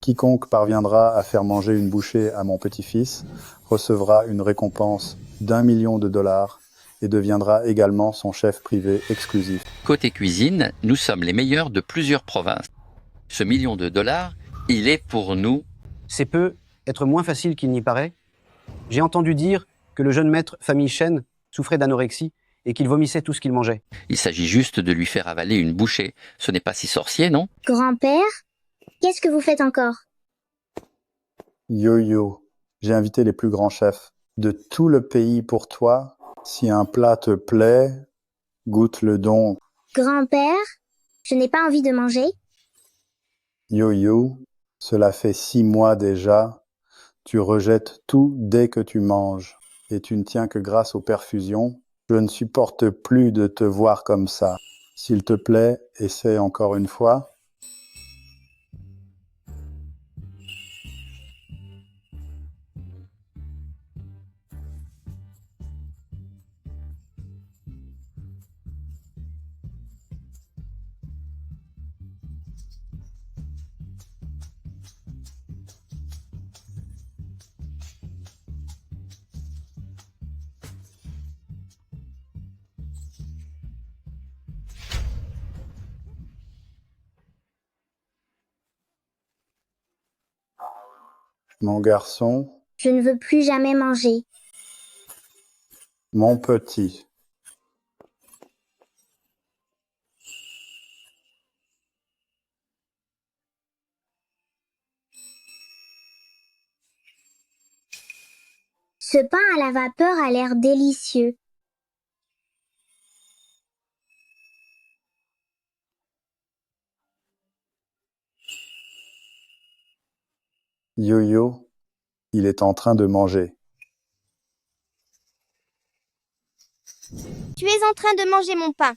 Quiconque parviendra à faire manger une bouchée à mon petit-fils recevra une récompense d'1 million de dollars et deviendra également son chef privé exclusif. Côté cuisine, nous sommes les meilleurs de plusieurs provinces. Ce million de dollars, il est pour nous. C'est peut être moins facile qu'il n'y paraît. J'ai entendu dire que le jeune maître famille Chen souffrait d'anorexie et qu'il vomissait tout ce qu'il mangeait. Il s'agit juste de lui faire avaler une bouchée. Ce n'est pas si sorcier, non? Grand-père, qu'est-ce que vous faites encore? Yo-yo, j'ai invité les plus grands chefs de tout le pays pour toi. Si un plat te plaît, goûte-le donc. Grand-père, je n'ai pas envie de manger. Yo-yo, cela fait 6 mois déjà. Tu rejettes tout dès que tu manges. Et tu ne tiens que grâce aux perfusions. Je ne supporte plus de te voir comme ça. S'il te plaît, essaie encore une fois. Mon garçon, Je ne veux plus jamais manger. mon petit. Ce pain à la vapeur a l'air délicieux. Yo-yo, il est en train de manger. Tu es en train de manger mon pain.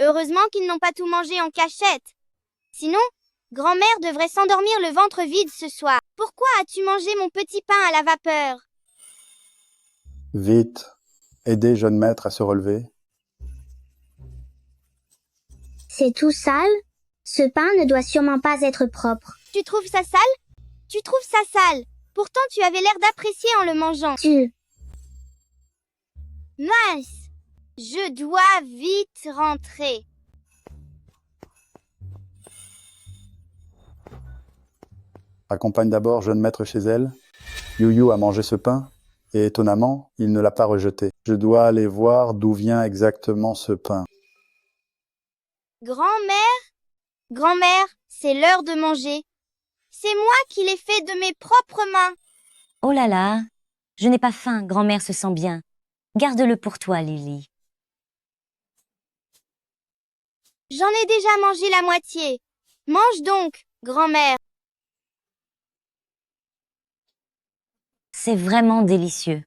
Heureusement qu'ils n'ont pas tout mangé en cachette. Sinon, grand-mère devrait s'endormir le ventre vide ce soir. Pourquoi as-tu mangé mon petit pain à la vapeur? Vite, aidez jeune maître à se relever. C'est tout sale? Ce pain ne doit sûrement pas être propre. Tu trouves ça sale? Tu trouves ça sale? Pourtant tu avais l'air d'apprécier en le mangeant. Mince! Je dois vite rentrer. Accompagne d'abord jeune maître chez elle. Youyou a mangé ce pain et étonnamment, il ne l'a pas rejeté. Je dois aller voir d'où vient exactement ce pain. Grand-mère? Grand-mère, c'est l'heure de manger. C'est moi qui l'ai fait de mes propres mains. Oh là là, je n'ai pas faim, grand-mère se sent bien. Garde-le pour toi, Lily. J'en ai déjà mangé la moitié. Mange donc, grand-mère. C'est vraiment délicieux.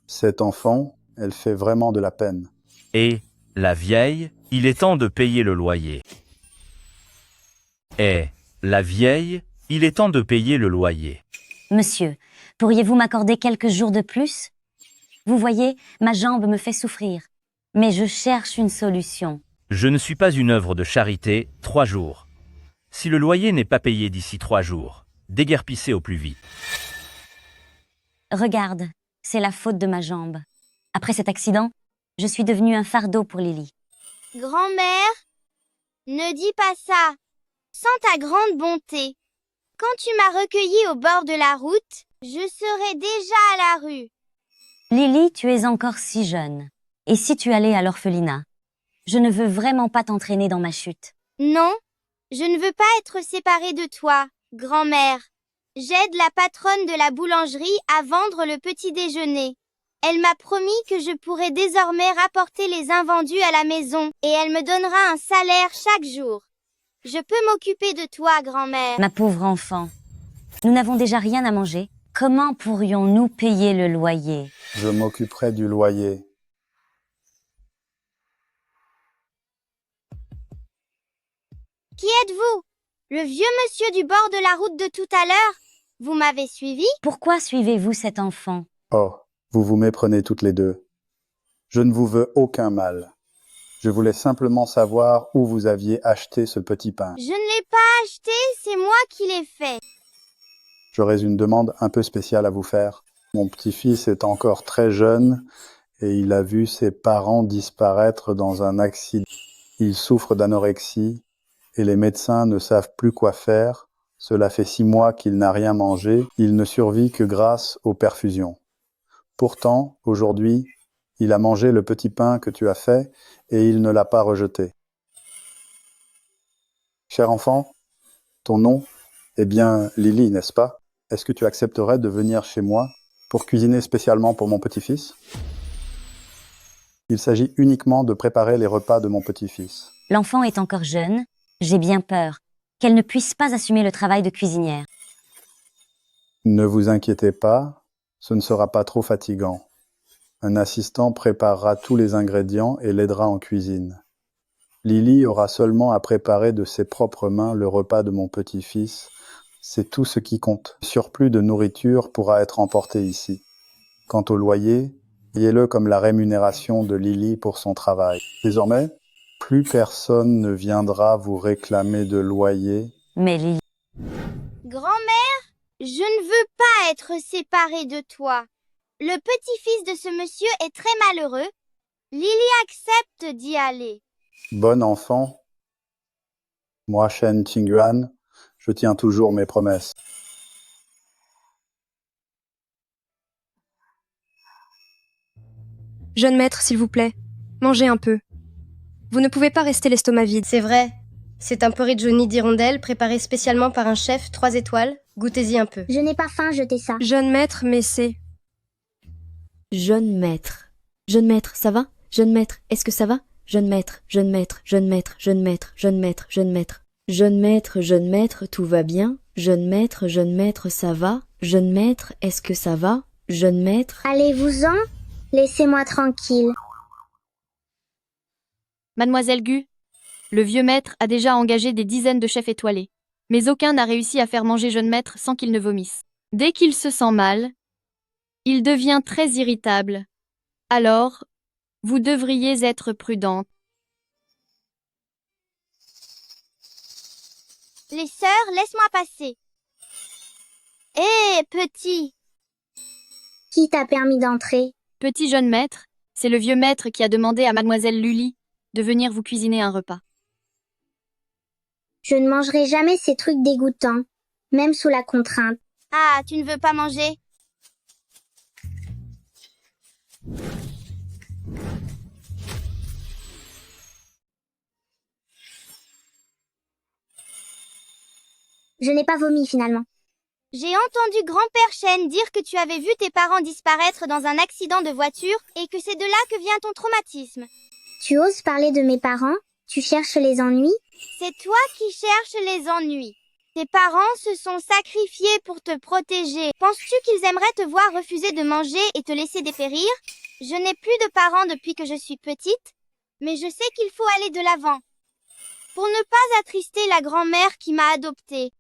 Cet enfant, elle fait vraiment de la peine. Et, la vieille, il est temps de payer le loyer. Et, la vieille, il est temps de payer le loyer. Monsieur, pourriez-vous m'accorder quelques jours de plus? Vous voyez, ma jambe me fait souffrir. Mais je cherche une solution. Je ne suis pas une œuvre de charité, 3 jours. Si le loyer n'est pas payé d'ici 3 jours, déguerpissez au plus vite. Regarde, c'est la faute de ma jambe. Après cet accident, je suis devenue un fardeau pour Lily. Grand-mère, ne dis pas ça. Sans ta grande bonté. Quand tu m'as recueillie au bord de la route, je serais déjà à la rue. Lily, tu es encore si jeune. Et si tu allais à l'orphelinat? Je ne veux vraiment pas t'entraîner dans ma chute. Non, je ne veux pas être séparée de toi, grand-mère. J'aide la patronne de la boulangerie à vendre le petit déjeuner. Elle m'a promis que je pourrais désormais rapporter les invendus à la maison et elle me donnera un salaire chaque jour. Je peux m'occuper de toi, grand-mère. Ma pauvre enfant, nous n'avons déjà rien à manger. Comment pourrions-nous payer le loyer? Je m'occuperai du loyer. Qui êtes-vous? Le vieux monsieur du bord de la route de tout à l'heure. Vous m'avez suivi? Pourquoi suivez-vous cet enfant? Oh, vous vous méprenez toutes les deux. Je ne vous veux aucun mal. Je voulais simplement savoir où vous aviez acheté ce petit pain. Je ne l'ai pas acheté, c'est moi qui l'ai fait. J'aurais une demande un peu spéciale à vous faire. Mon petit-fils est encore très jeune et il a vu ses parents disparaître dans un accident. Il souffre d'anorexie et les médecins ne savent plus quoi faire. Cela fait 6 mois qu'il n'a rien mangé. Il ne survit que grâce aux perfusions. Pourtant, aujourd'hui, il a mangé le petit pain que tu as fait et il ne l'a pas rejeté. Cher enfant, ton nom est bien Lily, n'est-ce pas? Est-ce que tu accepterais de venir chez moi pour cuisiner spécialement pour mon petit-fils? Il s'agit uniquement de préparer les repas de mon petit-fils. L'enfant est encore jeune. J'ai bien peur qu'elle ne puisse pas assumer le travail de cuisinière. Ne vous inquiétez pas, ce ne sera pas trop fatigant. Un assistant préparera tous les ingrédients et l'aidera en cuisine. Lily aura seulement à préparer de ses propres mains le repas de mon petit-fils. C'est tout ce qui compte. Le surplus de nourriture pourra être emporté ici. Quant au loyer, voyez-le comme la rémunération de Lily pour son travail. Désormais, plus personne ne viendra vous réclamer de loyer. Mais Lily, Grand-mère, je ne veux pas être séparée de toi. Le petit-fils de ce monsieur est très malheureux. Lily accepte d'y aller. Bon enfant, moi Shen Qingyuan, je tiens toujours mes promesses. Jeune maître, s'il vous plaît, mangez un peu. Vous ne pouvez pas rester l'estomac vide. C'est vrai. C'est un porridge au nid d'hirondelle préparé spécialement par un chef 3 étoiles. Goûtez-y un peu. Je n'ai pas faim, jetez ça. Jeune maître, mais c'est... Jeune maître. Jeune maître, ça va? Jeune maître, est-ce que ça va? Jeune maître, jeune maître, jeune maître, jeune maître, jeune maître, jeune maître. Jeune maître, tout va bien? Jeune maître, ça va? Jeune maître, est-ce que ça va? Jeune maître... Allez-vous-en, laissez-moi tranquille. Mademoiselle Gu, le vieux maître a déjà engagé des dizaines de chefs étoilés, mais aucun n'a réussi à faire manger jeune maître sans qu'il ne vomisse. Dès qu'il se sent mal, il devient très irritable. Alors, vous devriez être prudente. Les sœurs, laisse-moi passer. Hé, petit! Qui t'a permis d'entrer? Petit jeune maître, c'est le vieux maître qui a demandé à mademoiselle Lully de venir vous cuisiner un repas. Je ne mangerai jamais ces trucs dégoûtants, même sous la contrainte. Ah, tu ne veux pas manger? Je n'ai pas vomi finalement. J'ai entendu grand-père Chen dire que tu avais vu tes parents disparaître dans un accident de voiture et que c'est de là que vient ton traumatisme. Tu oses parler de mes parents? Tu cherches les ennuis? C'est toi qui cherches les ennuis. Tes parents se sont sacrifiés pour te protéger. Penses-tu qu'ils aimeraient te voir refuser de manger et te laisser dépérir? Je n'ai plus de parents depuis que je suis petite, mais je sais qu'il faut aller de l'avant. Pour ne pas attrister la grand-mère qui m'a adoptée.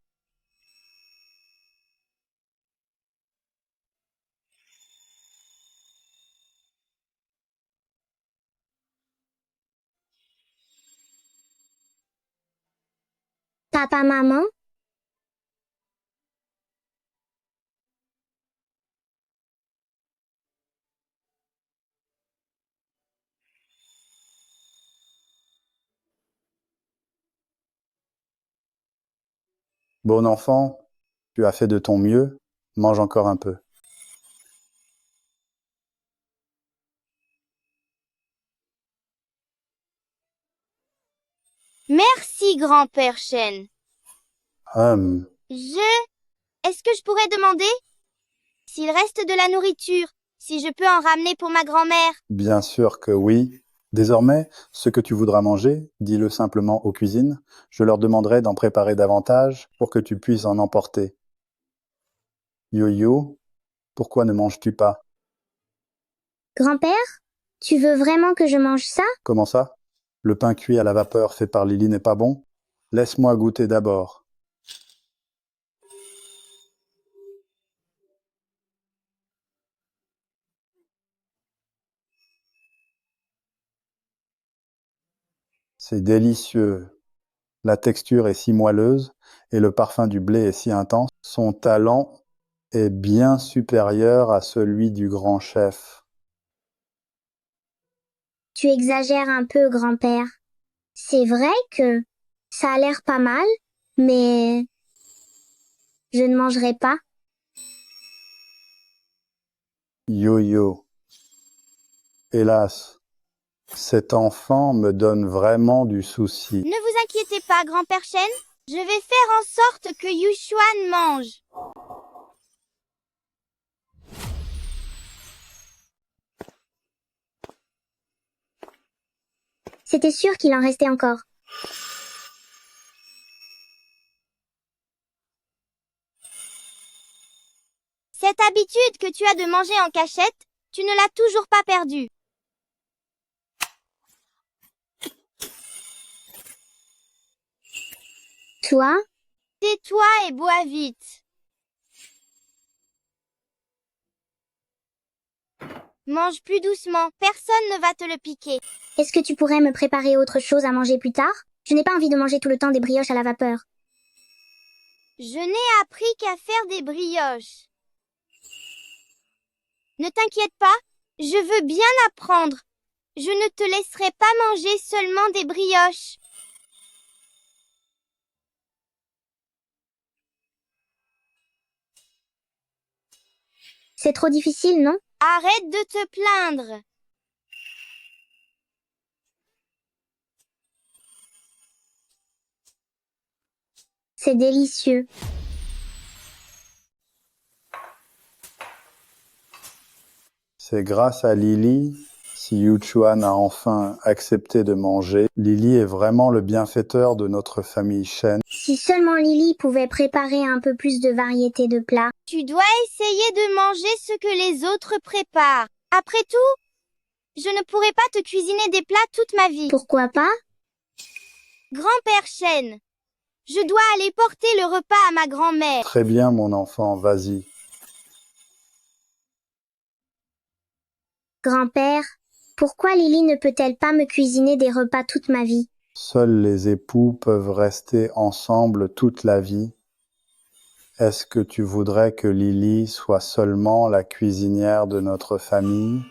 Papa, maman? Bon enfant, tu as fait de ton mieux, mange encore un peu. Merci, grand-père Chen. Est-ce que je pourrais demander? S'il reste de la nourriture, si je peux en ramener pour ma grand-mère? Bien sûr que oui. Désormais, ce que tu voudras manger, dis-le simplement aux cuisines. Je leur demanderai d'en préparer davantage pour que tu puisses en emporter. Yo-yo, pourquoi ne manges-tu pas? Grand-père? Tu veux vraiment que je mange ça? Comment ça? Le pain cuit à la vapeur fait par Lily n'est pas bon? Laisse-moi goûter d'abord. C'est délicieux. La texture est si moelleuse et le parfum du blé est si intense. Son talent est bien supérieur à celui du grand chef. Tu exagères un peu, grand-père. C'est vrai que ça a l'air pas mal, mais je ne mangerai pas. Yo-yo. Hélas, cet enfant me donne vraiment du souci. Ne vous inquiétez pas, grand-père Shen. Je vais faire en sorte que Yushuan mange. C'était sûr qu'il en restait encore. Cette habitude que tu as de manger en cachette, tu ne l'as toujours pas perdue. Toi? Tais-toi et bois vite. Mange plus doucement, personne ne va te le piquer. Est-ce que tu pourrais me préparer autre chose à manger plus tard? Je n'ai pas envie de manger tout le temps des brioches à la vapeur. Je n'ai appris qu'à faire des brioches. Ne t'inquiète pas, je veux bien apprendre. Je ne te laisserai pas manger seulement des brioches. C'est trop difficile, non? Arrête de te plaindre. C'est délicieux. C'est grâce à Lily si Yuchuan a enfin accepté de manger. Lily est vraiment le bienfaiteur de notre famille Shen. Si seulement Lily pouvait préparer un peu plus de variété de plats. Tu dois essayer de manger ce que les autres préparent. Après tout, je ne pourrai pas te cuisiner des plats toute ma vie. Pourquoi pas? Grand-père Shen, je dois aller porter le repas à ma grand-mère. Très bien, mon enfant, vas-y. Grand-père, pourquoi Lily ne peut-elle pas me cuisiner des repas toute ma vie? Seuls les époux peuvent rester ensemble toute la vie. Est-ce que tu voudrais que Lily soit seulement la cuisinière de notre famille?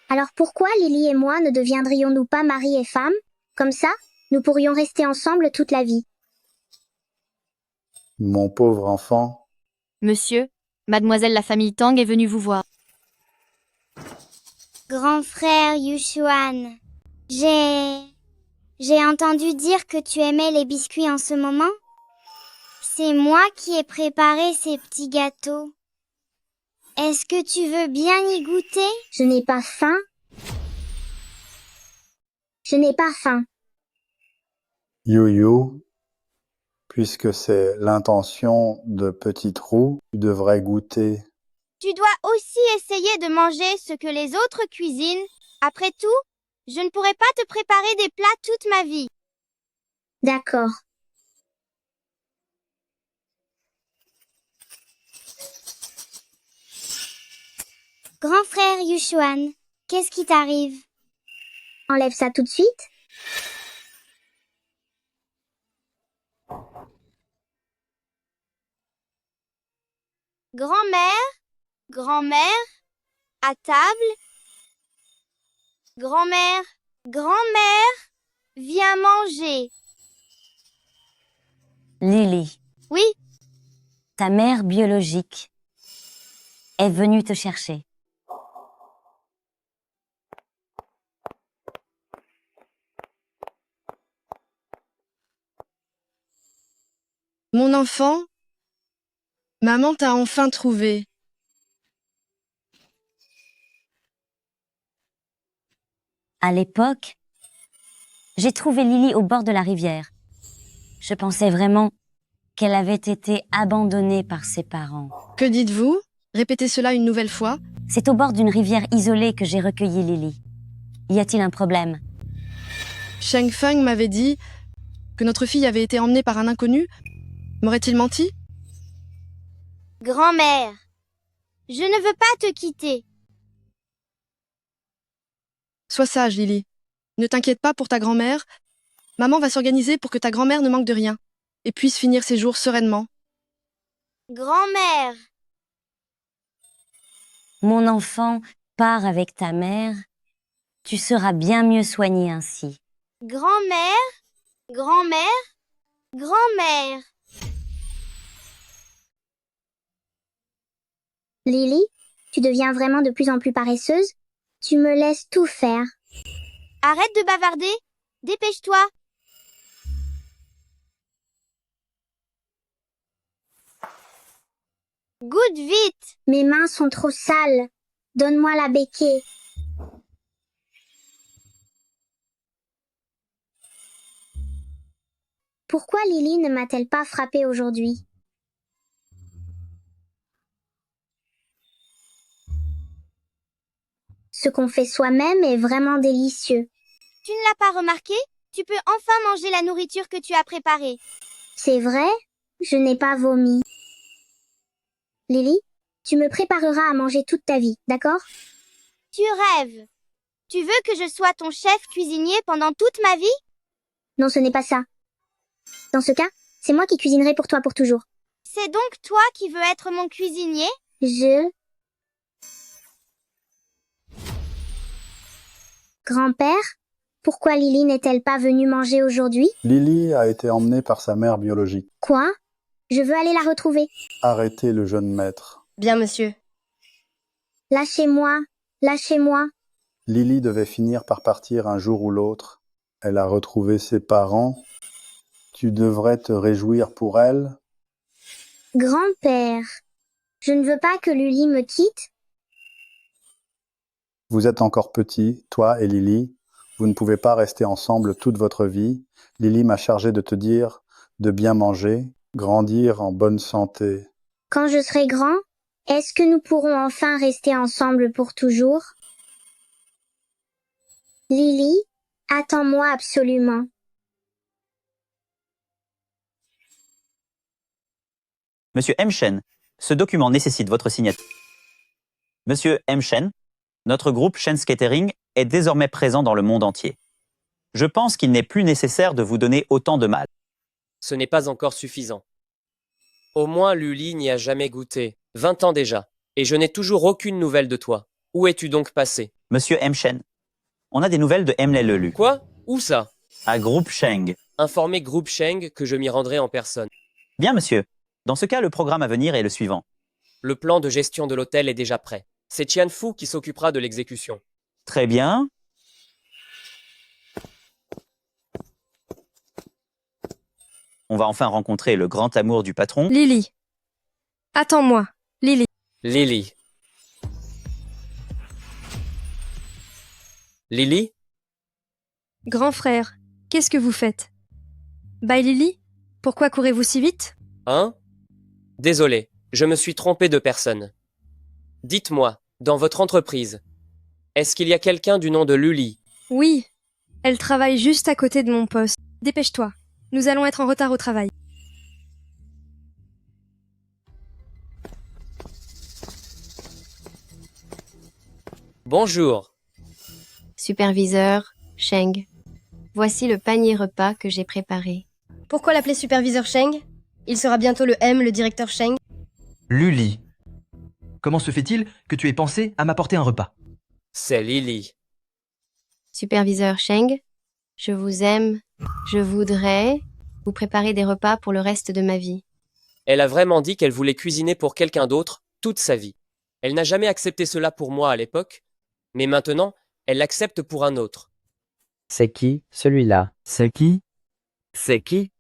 Alors pourquoi Lily et moi ne deviendrions-nous pas mari et femme? Comme ça, nous pourrions rester ensemble toute la vie. Mon pauvre enfant. Monsieur, mademoiselle la famille Tang est venue vous voir. Grand frère Yushuan, j'ai entendu dire que tu aimais les biscuits en ce moment. C'est moi qui ai préparé ces petits gâteaux. Est-ce que tu veux bien y goûter? Je n'ai pas faim. Je n'ai pas faim. Yo-yo, puisque c'est l'intention de Petite Roue, tu devrais goûter. Tu dois aussi essayer de manger ce que les autres cuisinent. Après tout, je ne pourrai pas te préparer des plats toute ma vie. D'accord. Grand frère Yushuan, qu'est-ce qui t'arrive? Enlève ça tout de suite. Grand-mère, grand-mère, à table. Grand-mère, grand-mère, viens manger. Lily, Oui, ta mère biologique est venue te chercher. Mon enfant, maman t'a enfin trouvé. À l'époque, j'ai trouvé Lily au bord de la rivière. Je pensais vraiment qu'elle avait été abandonnée par ses parents. Que dites-vous? Répétez cela une nouvelle fois. C'est au bord d'une rivière isolée que j'ai recueilli Lily. Y a-t-il un problème? Sheng Feng m'avait dit que notre fille avait été emmenée par un inconnu. M'aurait-il menti? grand-mère, je ne veux pas te quitter. Sois sage, Lily. Ne t'inquiète pas pour ta grand-mère. Maman va s'organiser pour que ta grand-mère ne manque de rien et puisse finir ses jours sereinement. Grand-mère. Mon enfant, pars avec ta mère. Tu seras bien mieux soigné ainsi. Grand-mère. Grand-mère. Grand-mère. Lily, tu deviens vraiment de plus en plus paresseuse. Tu me laisses tout faire. Arrête de bavarder. Dépêche-toi. Goûte vite. Mes mains sont trop sales. Donne-moi la béquille. Pourquoi Lily ne m'a-t-elle pas frappée aujourd'hui? Ce qu'on fait soi-même est vraiment délicieux. Tu ne l'as pas remarqué? Tu peux enfin manger la nourriture que tu as préparée. C'est vrai? Je n'ai pas vomi. Lily, tu me prépareras à manger toute ta vie, d'accord? Tu rêves. Tu veux que je sois ton chef cuisinier pendant toute ma vie? Non, ce n'est pas ça. Dans ce cas, c'est moi qui cuisinerai pour toi pour toujours. C'est donc toi qui veux être mon cuisinier? Grand-père, pourquoi Lily n'est-elle pas venue manger aujourd'hui? Lily a été emmenée par sa mère biologique. Quoi? Je veux aller la retrouver. Arrêtez le jeune maître. Bien, monsieur. Lâchez-moi, lâchez-moi. Lily devait finir par partir un jour ou l'autre. Elle a retrouvé ses parents. Tu devrais te réjouir pour elle. Grand-père, je ne veux pas que Lily me quitte. Vous êtes encore petits, toi et Lily. Vous ne pouvez pas rester ensemble toute votre vie. Lily m'a chargé de te dire de bien manger, grandir en bonne santé. Quand je serai grand, est-ce que nous pourrons enfin rester ensemble pour toujours? Lily, attends-moi absolument. Monsieur M. Shen, ce document nécessite votre signature. Monsieur M. Shen, notre groupe Shen's Catering est désormais présent dans le monde entier. Je pense qu'il n'est plus nécessaire de vous donner autant de mal. Ce n'est pas encore suffisant. Au moins Luli n'y a jamais goûté, 20 ans déjà, et je n'ai toujours aucune nouvelle de toi. Où es-tu donc passé? Monsieur M. Shen, on a des nouvelles de M. Lelu. Quoi? Où ça? À Groupe Sheng. Informez Groupe Sheng que je m'y rendrai en personne. Bien, monsieur. Dans ce cas, le programme à venir est le suivant. Le plan de gestion de l'hôtel est déjà prêt. C'est Tian Fu qui s'occupera de l'exécution. Très bien. On va enfin rencontrer le grand amour du patron. Lily. Attends-moi. Lily. Lily. Lily? Grand frère, qu'est-ce que vous faites? Bye Lily? Pourquoi courez-vous si vite? Hein? Désolé, je me suis trompé de personne. Dites-moi, dans votre entreprise, est-ce qu'il y a quelqu'un du nom de Luli? Oui. Elle travaille juste à côté de mon poste. Dépêche-toi. Nous allons être en retard au travail. Bonjour. Superviseur, Sheng. Voici le panier repas que j'ai préparé. Pourquoi l'appeler superviseur Sheng? Il sera bientôt le M, le directeur Sheng. Luli. Comment se fait-il que tu aies pensé à m'apporter un repas? C'est Lily. Superviseur Sheng, je vous aime. Je voudrais vous préparer des repas pour le reste de ma vie. Elle a vraiment dit qu'elle voulait cuisiner pour quelqu'un d'autre toute sa vie. Elle n'a jamais accepté cela pour moi à l'époque, mais maintenant, elle l'accepte pour un autre. C'est qui, celui-là? C'est qui? C'est qui?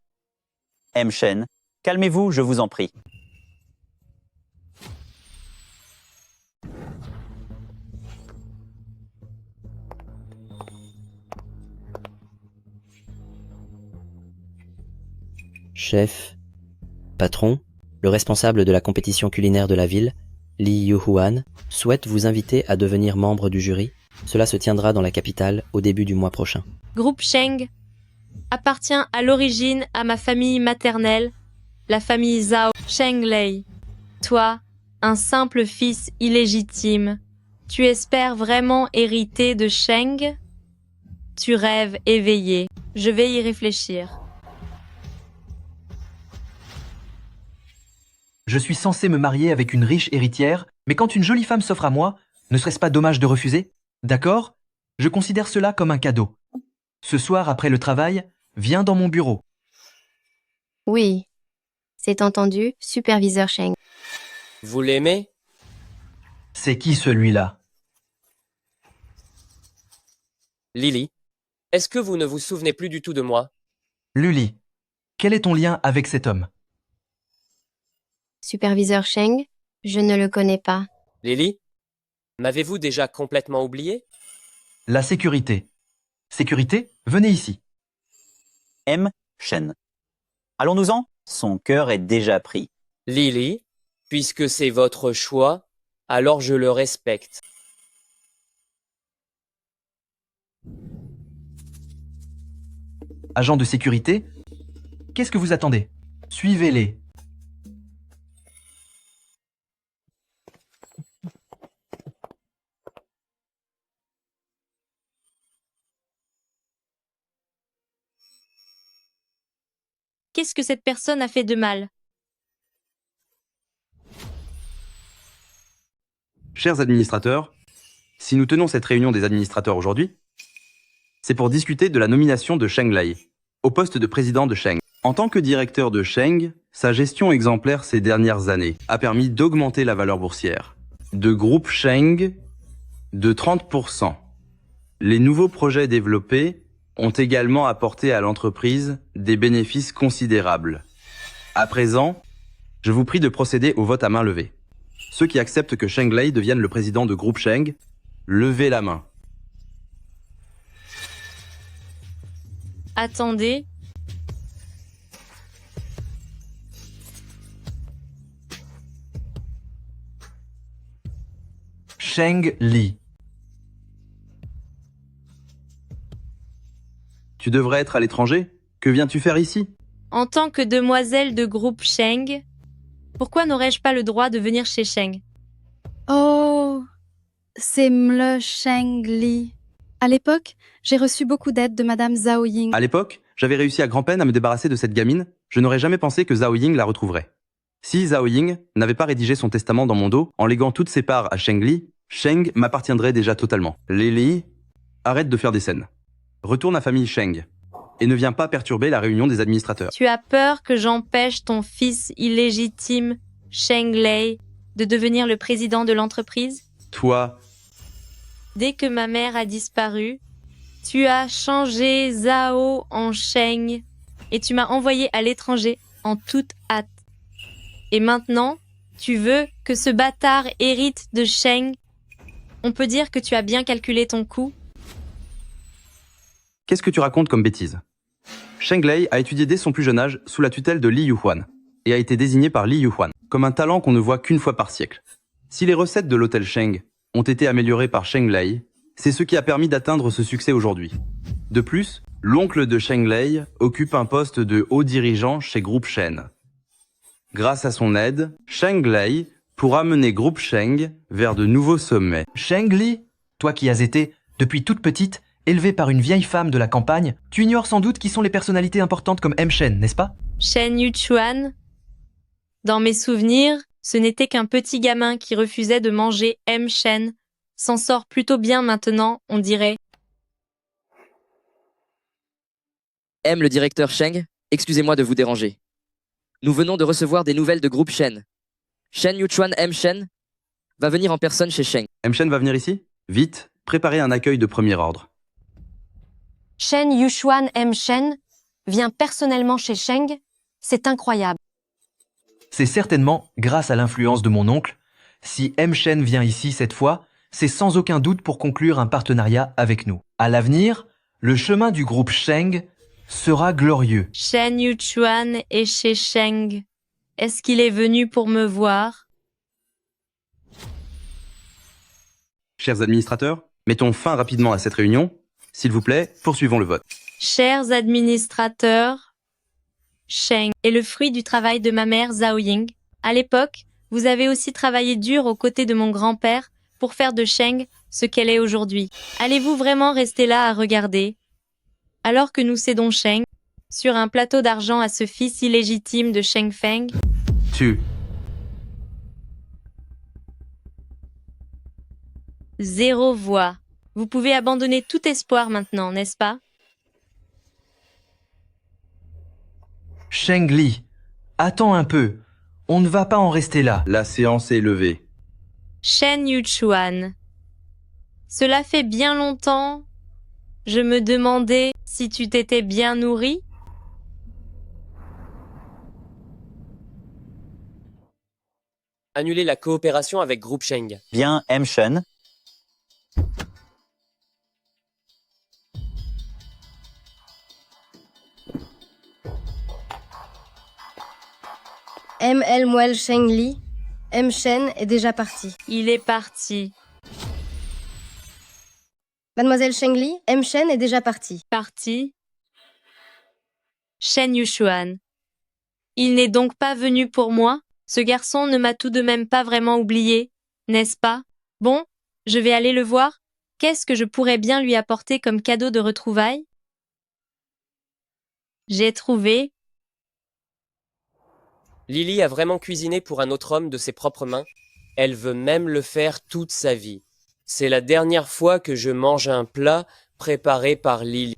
M. Shen, calmez-vous, je vous en prie. Chef, patron, le responsable de la compétition culinaire de la ville, Li Yuhuan, souhaite vous inviter à devenir membre du jury. Cela se tiendra dans la capitale au début du mois prochain. Groupe Sheng appartient à l'origine à ma famille maternelle, la famille Zhao Shenglei. Toi, un simple fils illégitime, tu espères vraiment hériter de Sheng? tu rêves éveillé. Je vais y réfléchir. Je suis censé me marier avec une riche héritière, mais quand une jolie femme s'offre à moi, ne serait-ce pas dommage de refuser? D'accord? Je considère cela comme un cadeau. Ce soir, après le travail, viens dans mon bureau. Oui. C'est entendu, superviseur Sheng. Vous l'aimez? C'est qui celui-là? Lily, est-ce que vous ne vous souvenez plus du tout de moi? Luli, quel est ton lien avec cet homme? Superviseur Sheng, je ne le connais pas. Lily, m'avez-vous déjà complètement oublié? La sécurité. Sécurité, venez ici. M. Shen. Allons-nous-en? Son cœur est déjà pris. Lily, puisque c'est votre choix, alors je le respecte. Agent de sécurité, qu'est-ce que vous attendez? Suivez-les. Qu'est-ce que cette personne a fait de mal? Chers administrateurs, si nous tenons cette réunion des administrateurs aujourd'hui, c'est pour discuter de la nomination de Sheng Lei au poste de président de Sheng. En tant que directeur de Sheng, sa gestion exemplaire ces dernières années a permis d'augmenter la valeur boursière de groupe Sheng de 30%. Les nouveaux projets développés ont également apporté à l'entreprise des bénéfices considérables. À présent, je vous prie de procéder au vote à main levée. Ceux qui acceptent que Sheng Lei devienne le président de groupe Sheng, levez la main. Attendez. Sheng Li. Tu devrais être à l'étranger. Que viens-tu faire ici? En tant que demoiselle de groupe Sheng, pourquoi n'aurais-je pas le droit de venir chez Sheng? Oh, c'est le Sheng Li. À l'époque, j'ai reçu beaucoup d'aide de Madame Zhao Ying. À l'époque, j'avais réussi à grand-peine à me débarrasser de cette gamine. Je n'aurais jamais pensé que Zhao Ying la retrouverait. Si Zhao Ying n'avait pas rédigé son testament dans mon dos en léguant toutes ses parts à Sheng Li, Sheng m'appartiendrait déjà totalement. Lily, arrête de faire des scènes. Retourne à famille Sheng et ne viens pas perturber la réunion des administrateurs. Tu as peur que j'empêche ton fils illégitime, Sheng Lei, de devenir le président de l'entreprise? Toi, Dès que ma mère a disparu, tu as changé Zhao en Sheng et tu m'as envoyé à l'étranger en toute hâte. Et maintenant, tu veux que ce bâtard hérite de Sheng? On peut dire que tu as bien calculé ton coût? qu'est-ce que tu racontes comme bêtise? Sheng Lei a étudié dès son plus jeune âge sous la tutelle de Li Yuhuan et a été désigné par Li Yuhuan comme un talent qu'on ne voit qu'une fois par siècle. Si les recettes de l'hôtel Sheng ont été améliorées par Sheng Lei, c'est ce qui a permis d'atteindre ce succès aujourd'hui. De plus, l'oncle de Sheng Lei occupe un poste de haut dirigeant chez Groupe Shen. Grâce à son aide, Sheng Lei pourra mener Groupe Sheng vers de nouveaux sommets. Sheng Li, toi qui as été, depuis toute petite, élevée par une vieille femme de la campagne, tu ignores sans doute qui sont les personnalités importantes comme M. Shen, n'est-ce pas? Shen Yuchuan? Dans mes souvenirs, ce n'était qu'un petit gamin qui refusait de manger M. Shen. S'en sort plutôt bien maintenant, on dirait. M, le directeur Sheng, excusez-moi de vous déranger. Nous venons de recevoir des nouvelles de groupe Shen. Shen Yuchuan M. Shen va venir en personne chez Sheng. M. Shen va venir ici? Vite, préparez un accueil de premier ordre. Shen Yuchuan M. Shen vient personnellement chez Sheng. C'est incroyable. C'est certainement grâce à l'influence de mon oncle. Si M. Shen vient ici cette fois, c'est sans aucun doute pour conclure un partenariat avec nous. À l'avenir, le chemin du groupe Sheng sera glorieux. Shen Yuchuan est chez Sheng. Est-ce qu'il est venu pour me voir? Chers administrateurs, mettons fin rapidement à cette réunion. S'il vous plaît, poursuivons le vote. Chers administrateurs, Sheng est le fruit du travail de ma mère Zhao Ying. À l'époque, vous avez aussi travaillé dur aux côtés de mon grand-père pour faire de Sheng ce qu'elle est aujourd'hui. Allez-vous vraiment rester là à regarder? Alors que nous cédons Sheng sur un plateau d'argent à ce fils illégitime de Sheng Feng, Tu. 0 voix. Vous pouvez abandonner tout espoir maintenant, n'est-ce pas? Sheng Li, attends un peu. On ne va pas en rester là. La séance est levée. Shen Yuchuan. Cela fait bien longtemps. Je me demandais si tu t'étais bien nourri. Annuler la coopération avec Groupe Sheng. Bien, M. Shen. M. El Muel Sheng Li. M. Shen est déjà parti. Il est parti. Mademoiselle Sheng Li, M. Shen est déjà parti. Parti. Shen Yuchuan. Il n'est donc pas venu pour moi? Ce garçon ne m'a tout de même pas vraiment oublié, n'est-ce pas? Bon, je vais aller le voir. Qu'est-ce que je pourrais bien lui apporter comme cadeau de retrouvailles? J'ai trouvé. Lily a vraiment cuisiné pour un autre homme de ses propres mains. Elle veut même le faire toute sa vie. C'est la dernière fois que je mange un plat préparé par Lily.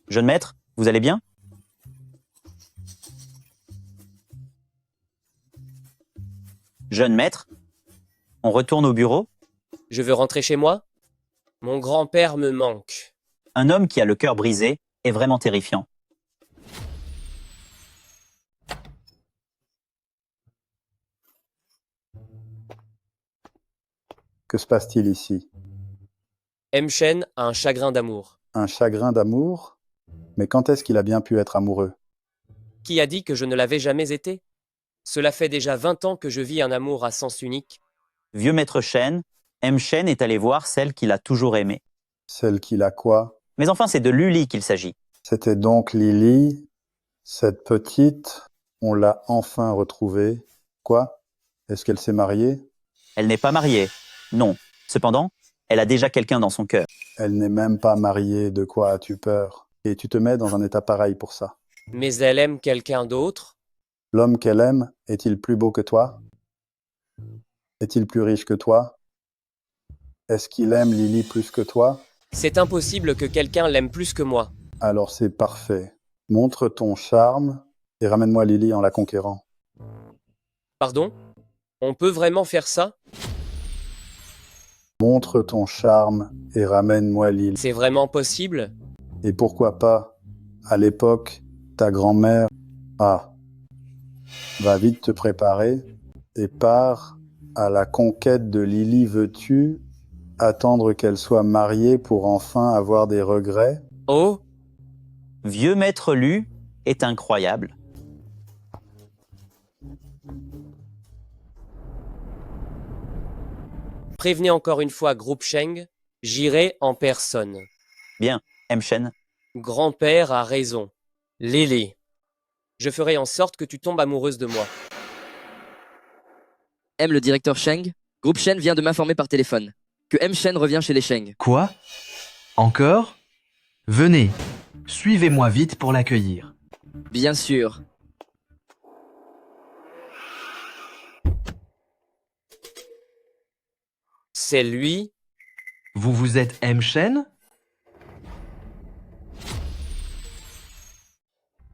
Jeune maître, vous allez bien? Jeune maître, on retourne au bureau? Je veux rentrer chez moi? Mon grand-père me manque. Un homme qui a le cœur brisé est vraiment terrifiant. Que se passe-t-il ici? M. Shen a un chagrin d'amour. Un chagrin d'amour? Mais quand est-ce qu'il a bien pu être amoureux? Qui a dit que je ne l'avais jamais été? Cela fait déjà 20 ans que je vis un amour à sens unique. Vieux maître Shen, M. Shen est allé voir celle qu'il a toujours aimée. Celle qu'il a quoi? Mais enfin, c'est de Luli qu'il s'agit. C'était donc Lily, cette petite, on l'a enfin retrouvée. Quoi? Est-ce qu'elle s'est mariée? Elle n'est pas mariée, non. Cependant, elle a déjà quelqu'un dans son cœur. Elle n'est même pas mariée, de quoi as-tu peur? Et tu te mets dans un état pareil pour ça. Mais elle aime quelqu'un d'autre? L'homme qu'elle aime, est-il plus beau que toi? Est-il plus riche que toi? Est-ce qu'il aime Lily plus que toi? C'est impossible que quelqu'un l'aime plus que moi. Alors c'est parfait. Montre ton charme et ramène-moi Lily en la conquérant. Pardon? On peut vraiment faire ça? Montre ton charme et ramène-moi Lily. C'est vraiment possible? Et pourquoi pas? À l'époque, ta grand-mère... Ah, va vite te préparer et pars à la conquête de Lily. Veux-tu attendre qu'elle soit mariée pour enfin avoir des regrets? Oh! Vieux maître Lu est incroyable. Prévenez encore une fois Groupe Sheng, j'irai en personne. Bien, M. Shen. Grand-père a raison. Lily. Je ferai en sorte que tu tombes amoureuse de moi. M, le directeur Sheng, Groupe Shen vient de m'informer par téléphone que M. Shen revient chez les Sheng. Quoi? Encore? Venez, suivez-moi vite pour l'accueillir. Bien sûr. C'est lui? Vous êtes M. Shen?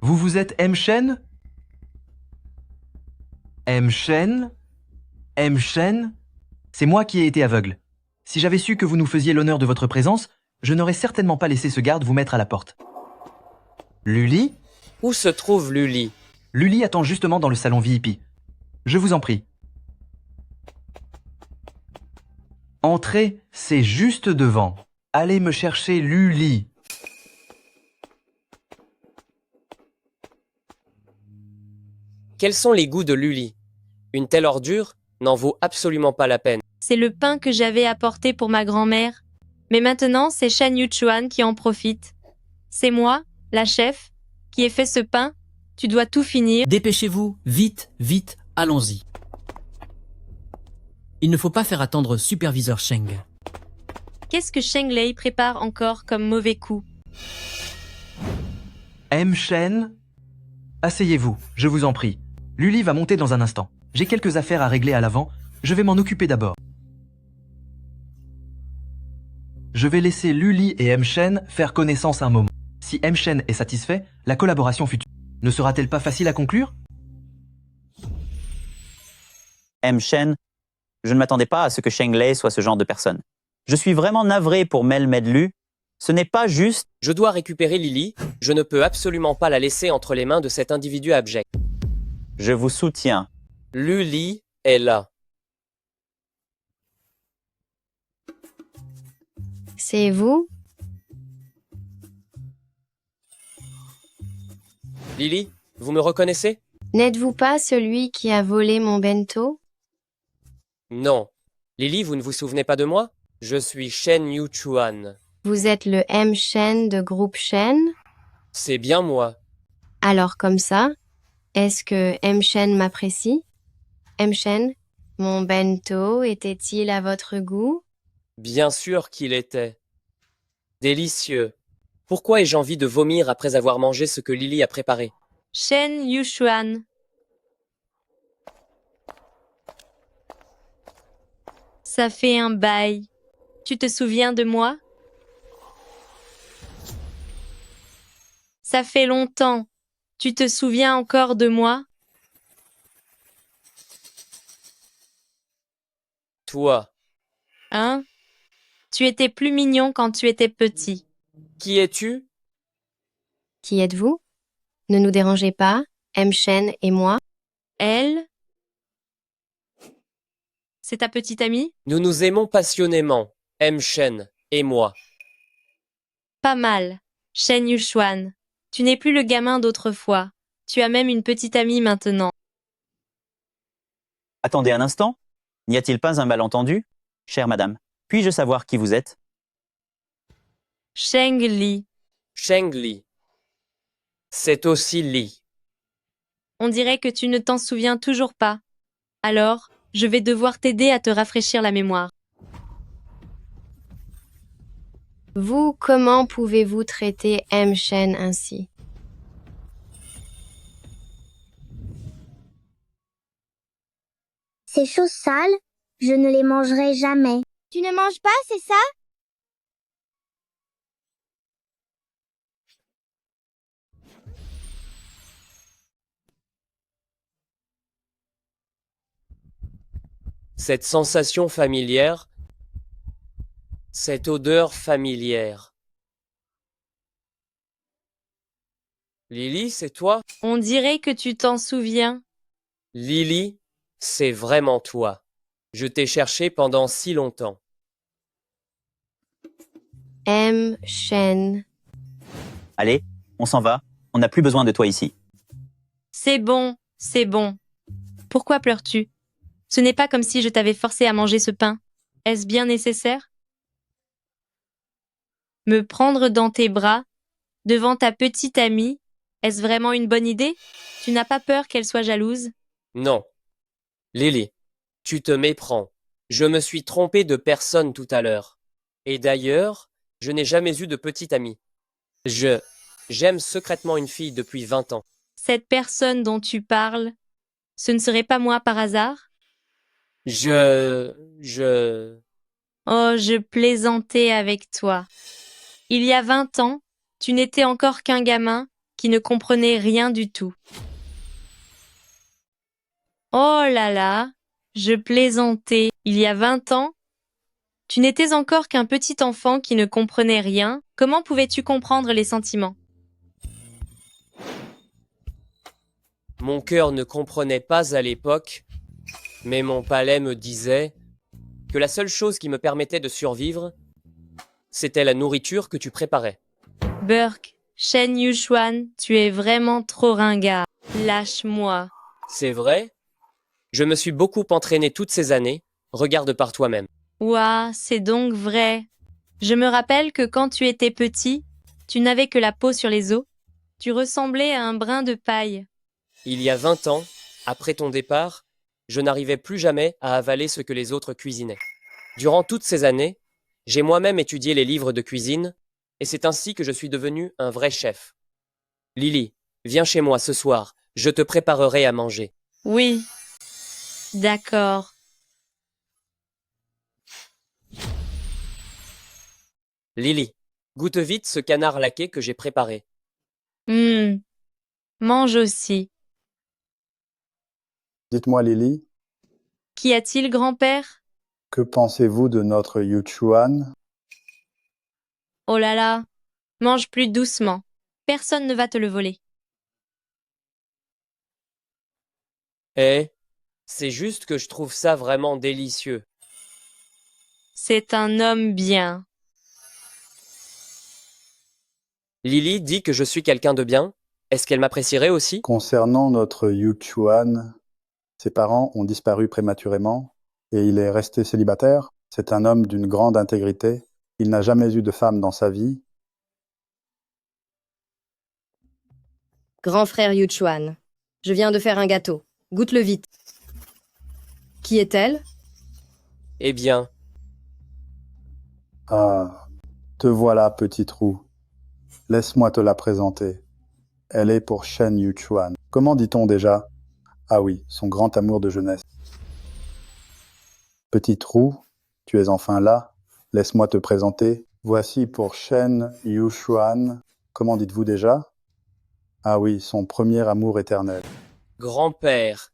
Vous êtes M. Shen? M. Shen? M. Shen? C'est moi qui ai été aveugle. Si j'avais su que vous nous faisiez l'honneur de votre présence, je n'aurais certainement pas laissé ce garde vous mettre à la porte. Luli? Où se trouve Luli? Luli attend justement dans le salon VIP. Je vous en prie. Entrez, c'est juste devant. Allez me chercher Luli. Quels sont les goûts de Luli? Une telle ordure n'en vaut absolument pas la peine. C'est le pain que j'avais apporté pour ma grand-mère. Mais maintenant, c'est Shen Yuchuan qui en profite. C'est moi, La chef, qui ait fait ce pain, tu dois tout finir. Dépêchez-vous, vite, vite, allons-y. Il ne faut pas faire attendre superviseur Sheng. Qu'est-ce que Sheng Lei prépare encore comme mauvais coup? M. Shen, asseyez-vous, je vous en prie. Luli va monter dans un instant. J'ai quelques affaires à régler à l'avant, je vais m'en occuper d'abord. Je vais laisser Luli et M. Shen faire connaissance un moment. Si M. Shen est satisfait, la collaboration future ne sera-t-elle pas facile à conclure? M. Shen, je ne m'attendais pas à ce que Sheng Lei soit ce genre de personne. Je suis vraiment navré pour Mel Medlu. Ce n'est pas juste... Je dois récupérer Lily. Je ne peux absolument pas la laisser entre les mains de cet individu abject. Je vous soutiens. Luli est là. C'est vous? Lily, vous me reconnaissez? N'êtes-vous pas celui qui a volé mon bento? Non. Lily, vous ne vous souvenez pas de moi? Je suis Shen Yuchuan. Vous êtes le M. Shen de groupe Shen? C'est bien moi. Alors comme ça, est-ce que M. Shen m'apprécie? M. Shen, mon bento était-il à votre goût? Bien sûr qu'il était. Délicieux. Pourquoi ai-je envie de vomir après avoir mangé ce que Lily a préparé? Shen Yuchuan. Ça fait un bail. Tu te souviens de moi? Ça fait longtemps. Tu te souviens encore de moi? Toi. Hein? Tu étais plus mignon quand tu étais petit. Qui es-tu? Qui êtes-vous? Ne nous dérangez pas, M. Shen et moi. Elle? C'est ta petite amie? Nous nous aimons passionnément, M. Shen et moi. Pas mal. Shen Yuchuan. Tu n'es plus le gamin d'autrefois. Tu as même une petite amie maintenant. Attendez un instant. N'y a-t-il pas un malentendu? Chère madame, puis-je savoir qui vous êtes? Sheng Li. Sheng Li. C'est aussi Li. On dirait que tu ne t'en souviens toujours pas. Alors, je vais devoir t'aider à te rafraîchir la mémoire. Vous, comment pouvez-vous traiter M. Shen ainsi? Ces choses sales, je ne les mangerai jamais. Tu ne manges pas, c'est ça? Cette sensation familière, cette odeur familière. Lily, c'est toi? On dirait que tu t'en souviens. Lily, c'est vraiment toi. Je t'ai cherché pendant si longtemps. M. Shen. Allez, on s'en va. On n'a plus besoin de toi ici. C'est bon, c'est bon. Pourquoi pleures-tu? Ce n'est pas comme si je t'avais forcé à manger ce pain. Est-ce bien nécessaire? Me prendre dans tes bras, devant ta petite amie, est-ce vraiment une bonne idée? Tu n'as pas peur qu'elle soit jalouse? Non. Lily, tu te méprends. Je me suis trompé de personne tout à l'heure. Et d'ailleurs, je n'ai jamais eu de petite amie. J'aime secrètement une fille depuis 20 ans. Cette personne dont tu parles, ce ne serait pas moi par hasard? Oh, je plaisantais avec toi. Il y a 20 ans, tu n'étais encore qu'un gamin qui ne comprenait rien du tout. Oh là là, je plaisantais. Il y a 20 ans, tu n'étais encore qu'un petit enfant qui ne comprenait rien. Comment pouvais-tu comprendre les sentiments? Mon cœur ne comprenait pas à l'époque, mais mon palais me disait que la seule chose qui me permettait de survivre, c'était la nourriture que tu préparais. Burke, Shen Yuchuan, tu es vraiment trop ringard. Lâche-moi. C'est vrai? Je me suis beaucoup entraîné toutes ces années. Regarde par toi-même. Ouah, c'est donc vrai. Je me rappelle que quand tu étais petit, tu n'avais que la peau sur les os. Tu ressemblais à un brin de paille. Il y a 20 ans, après ton départ, je n'arrivais plus jamais à avaler ce que les autres cuisinaient. Durant toutes ces années, j'ai moi-même étudié les livres de cuisine, et c'est ainsi que je suis devenu un vrai chef. Lily, viens chez moi ce soir, je te préparerai à manger. Oui. D'accord. Lily, goûte vite ce canard laqué que j'ai préparé. Mange aussi. Dites-moi, Lily, Qu'y a-t-il, grand-père? que pensez-vous de notre Yuchuan? Oh là là. Mange plus doucement. Personne ne va te le voler. Eh, c'est juste que je trouve ça vraiment délicieux. C'est un homme bien. Lily dit que je suis quelqu'un de bien. Est-ce qu'elle m'apprécierait aussi? Concernant notre Yuchuan, ses parents ont disparu prématurément et il est resté célibataire. C'est un homme d'une grande intégrité. Il n'a jamais eu de femme dans sa vie. Grand frère Yuchuan, je viens de faire un gâteau. Goûte-le vite. Qui est-elle? Eh bien, Ah, te voilà, petit trou. Laisse-moi te la présenter. Elle est pour Shen Yuchuan. Comment dit-on déjà? Ah oui, son grand amour de jeunesse. Petit trou, tu es enfin là. Laisse-moi te présenter. Voici pour Shen Yuchuan. Comment dites-vous déjà? Ah oui, son premier amour éternel. grand-père.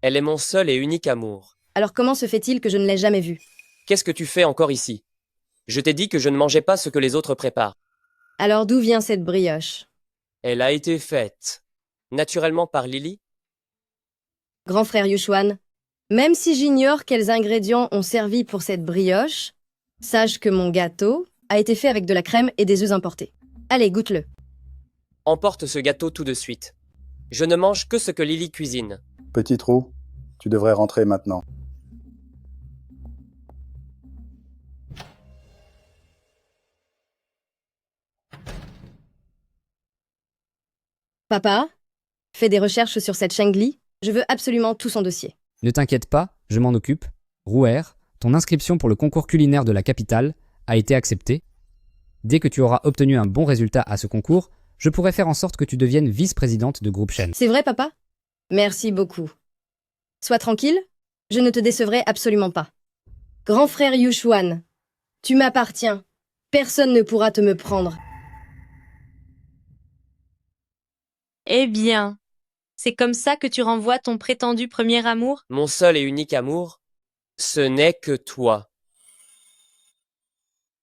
Elle est mon seul et unique amour. Alors comment se fait-il que je ne l'ai jamais vue? Qu'est-ce que tu fais encore ici? Je t'ai dit que je ne mangeais pas ce que les autres préparent. Alors d'où vient cette brioche? Elle a été faite naturellement par Lily. Grand frère Yuchuan, même si j'ignore quels ingrédients ont servi pour cette brioche, sache que mon gâteau a été fait avec de la crème et des œufs importés. Allez, goûte-le. Emporte ce gâteau tout de suite. Je ne mange que ce que Lily cuisine. Petit trou, tu devrais rentrer maintenant. Papa, fais des recherches sur cette Shengli. Je veux absolument tout son dossier. Ne t'inquiète pas, je m'en occupe. Rouer, ton inscription pour le concours culinaire de la capitale a été acceptée. Dès que tu auras obtenu un bon résultat à ce concours, je pourrai faire en sorte que tu deviennes vice-présidente de Groupe Shen. C'est vrai, papa? Merci beaucoup. Sois tranquille, je ne te décevrai absolument pas. Grand frère Yuchuan, tu m'appartiens. Personne ne pourra te me prendre. Eh bien, c'est comme ça que tu renvoies ton prétendu premier amour? Mon seul et unique amour, ce n'est que toi.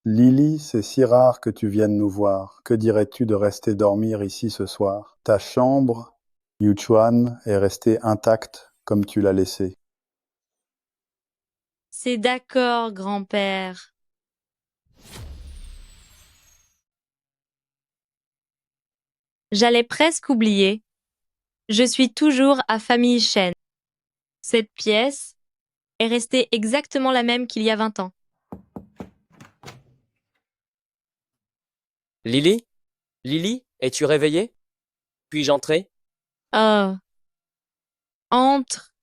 Lily, c'est si rare que tu viennes nous voir. Que dirais-tu de rester dormir ici ce soir? Ta chambre, Yuchuan, est restée intacte comme tu l'as laissée. C'est d'accord, grand-père. J'allais presque oublier. Je suis toujours à famille Shen. Cette pièce est restée exactement la même qu'il y a 20 ans. Lily? Lily, es-tu réveillée? Puis-je entrer? Oh. Entre.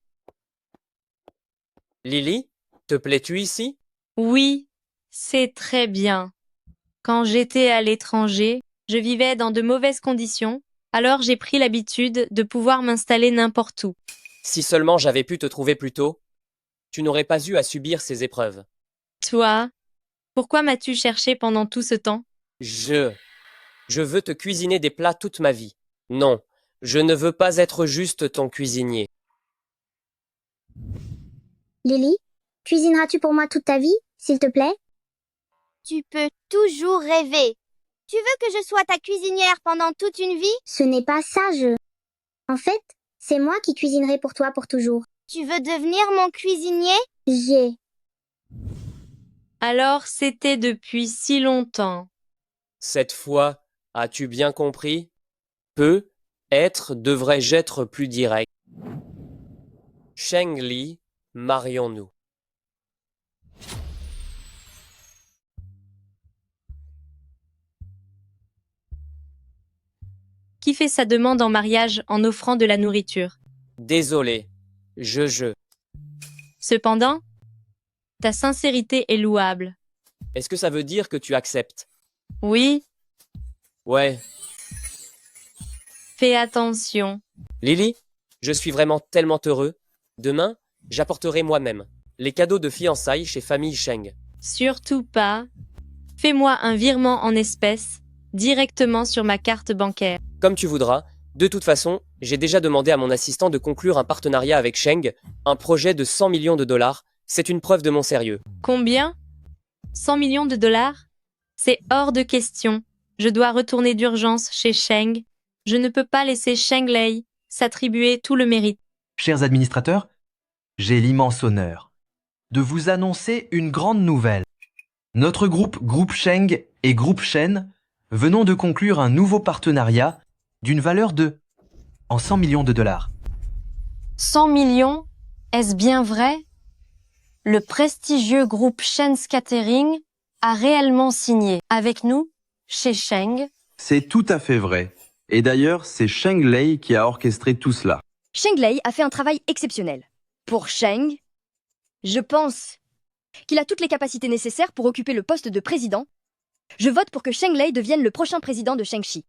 Lily, te plais-tu ici? Oui, c'est très bien. Quand j'étais à l'étranger, je vivais dans de mauvaises conditions, alors j'ai pris l'habitude de pouvoir m'installer n'importe où. Si seulement j'avais pu te trouver plus tôt, tu n'aurais pas eu à subir ces épreuves. Toi, pourquoi m'as-tu cherché pendant tout ce temps? Je veux te cuisiner des plats toute ma vie. Non, je ne veux pas être juste ton cuisinier. Lily, cuisineras-tu pour moi toute ta vie, s'il te plaît? Tu peux toujours rêver. Tu veux que je sois ta cuisinière pendant toute une vie? Ce n'est pas ça, En fait, c'est moi qui cuisinerai pour toi pour toujours. Tu veux devenir mon cuisinier? Alors c'était depuis si longtemps. Cette fois, as-tu bien compris? Devrais-je être plus direct? Sheng Li, marions-nous. qui fait sa demande en mariage en offrant de la nourriture. Désolé. Je. Cependant, ta sincérité est louable. Est-ce que ça veut dire que tu acceptes? Oui, Ouais. fais attention. Lily, je suis vraiment tellement heureux. Demain, j'apporterai moi-même les cadeaux de fiançailles chez Famille Sheng. Surtout pas. Fais-moi un virement en espèces, directement sur ma carte bancaire. Comme tu voudras. De toute façon, j'ai déjà demandé à mon assistant de conclure un partenariat avec Sheng, un projet de 100 millions de dollars. C'est une preuve de mon sérieux. Combien? 100 millions de dollars? C'est hors de question. Je dois retourner d'urgence chez Sheng. Je ne peux pas laisser Sheng Lei s'attribuer tout le mérite. Chers administrateurs, j'ai l'immense honneur de vous annoncer une grande nouvelle. Notre Groupe Sheng et Groupe Shen venons de conclure un nouveau partenariat d'une valeur de 100 millions de dollars. 100 millions? Est-ce bien vrai? Le prestigieux groupe Shen Catering a réellement signé avec nous, chez Sheng. C'est tout à fait vrai. Et d'ailleurs, c'est Sheng Lei qui a orchestré tout cela. Sheng Lei a fait un travail exceptionnel. Pour Sheng, je pense qu'il a toutes les capacités nécessaires pour occuper le poste de président. Je vote pour que Sheng Lei devienne le prochain président de Shengxi.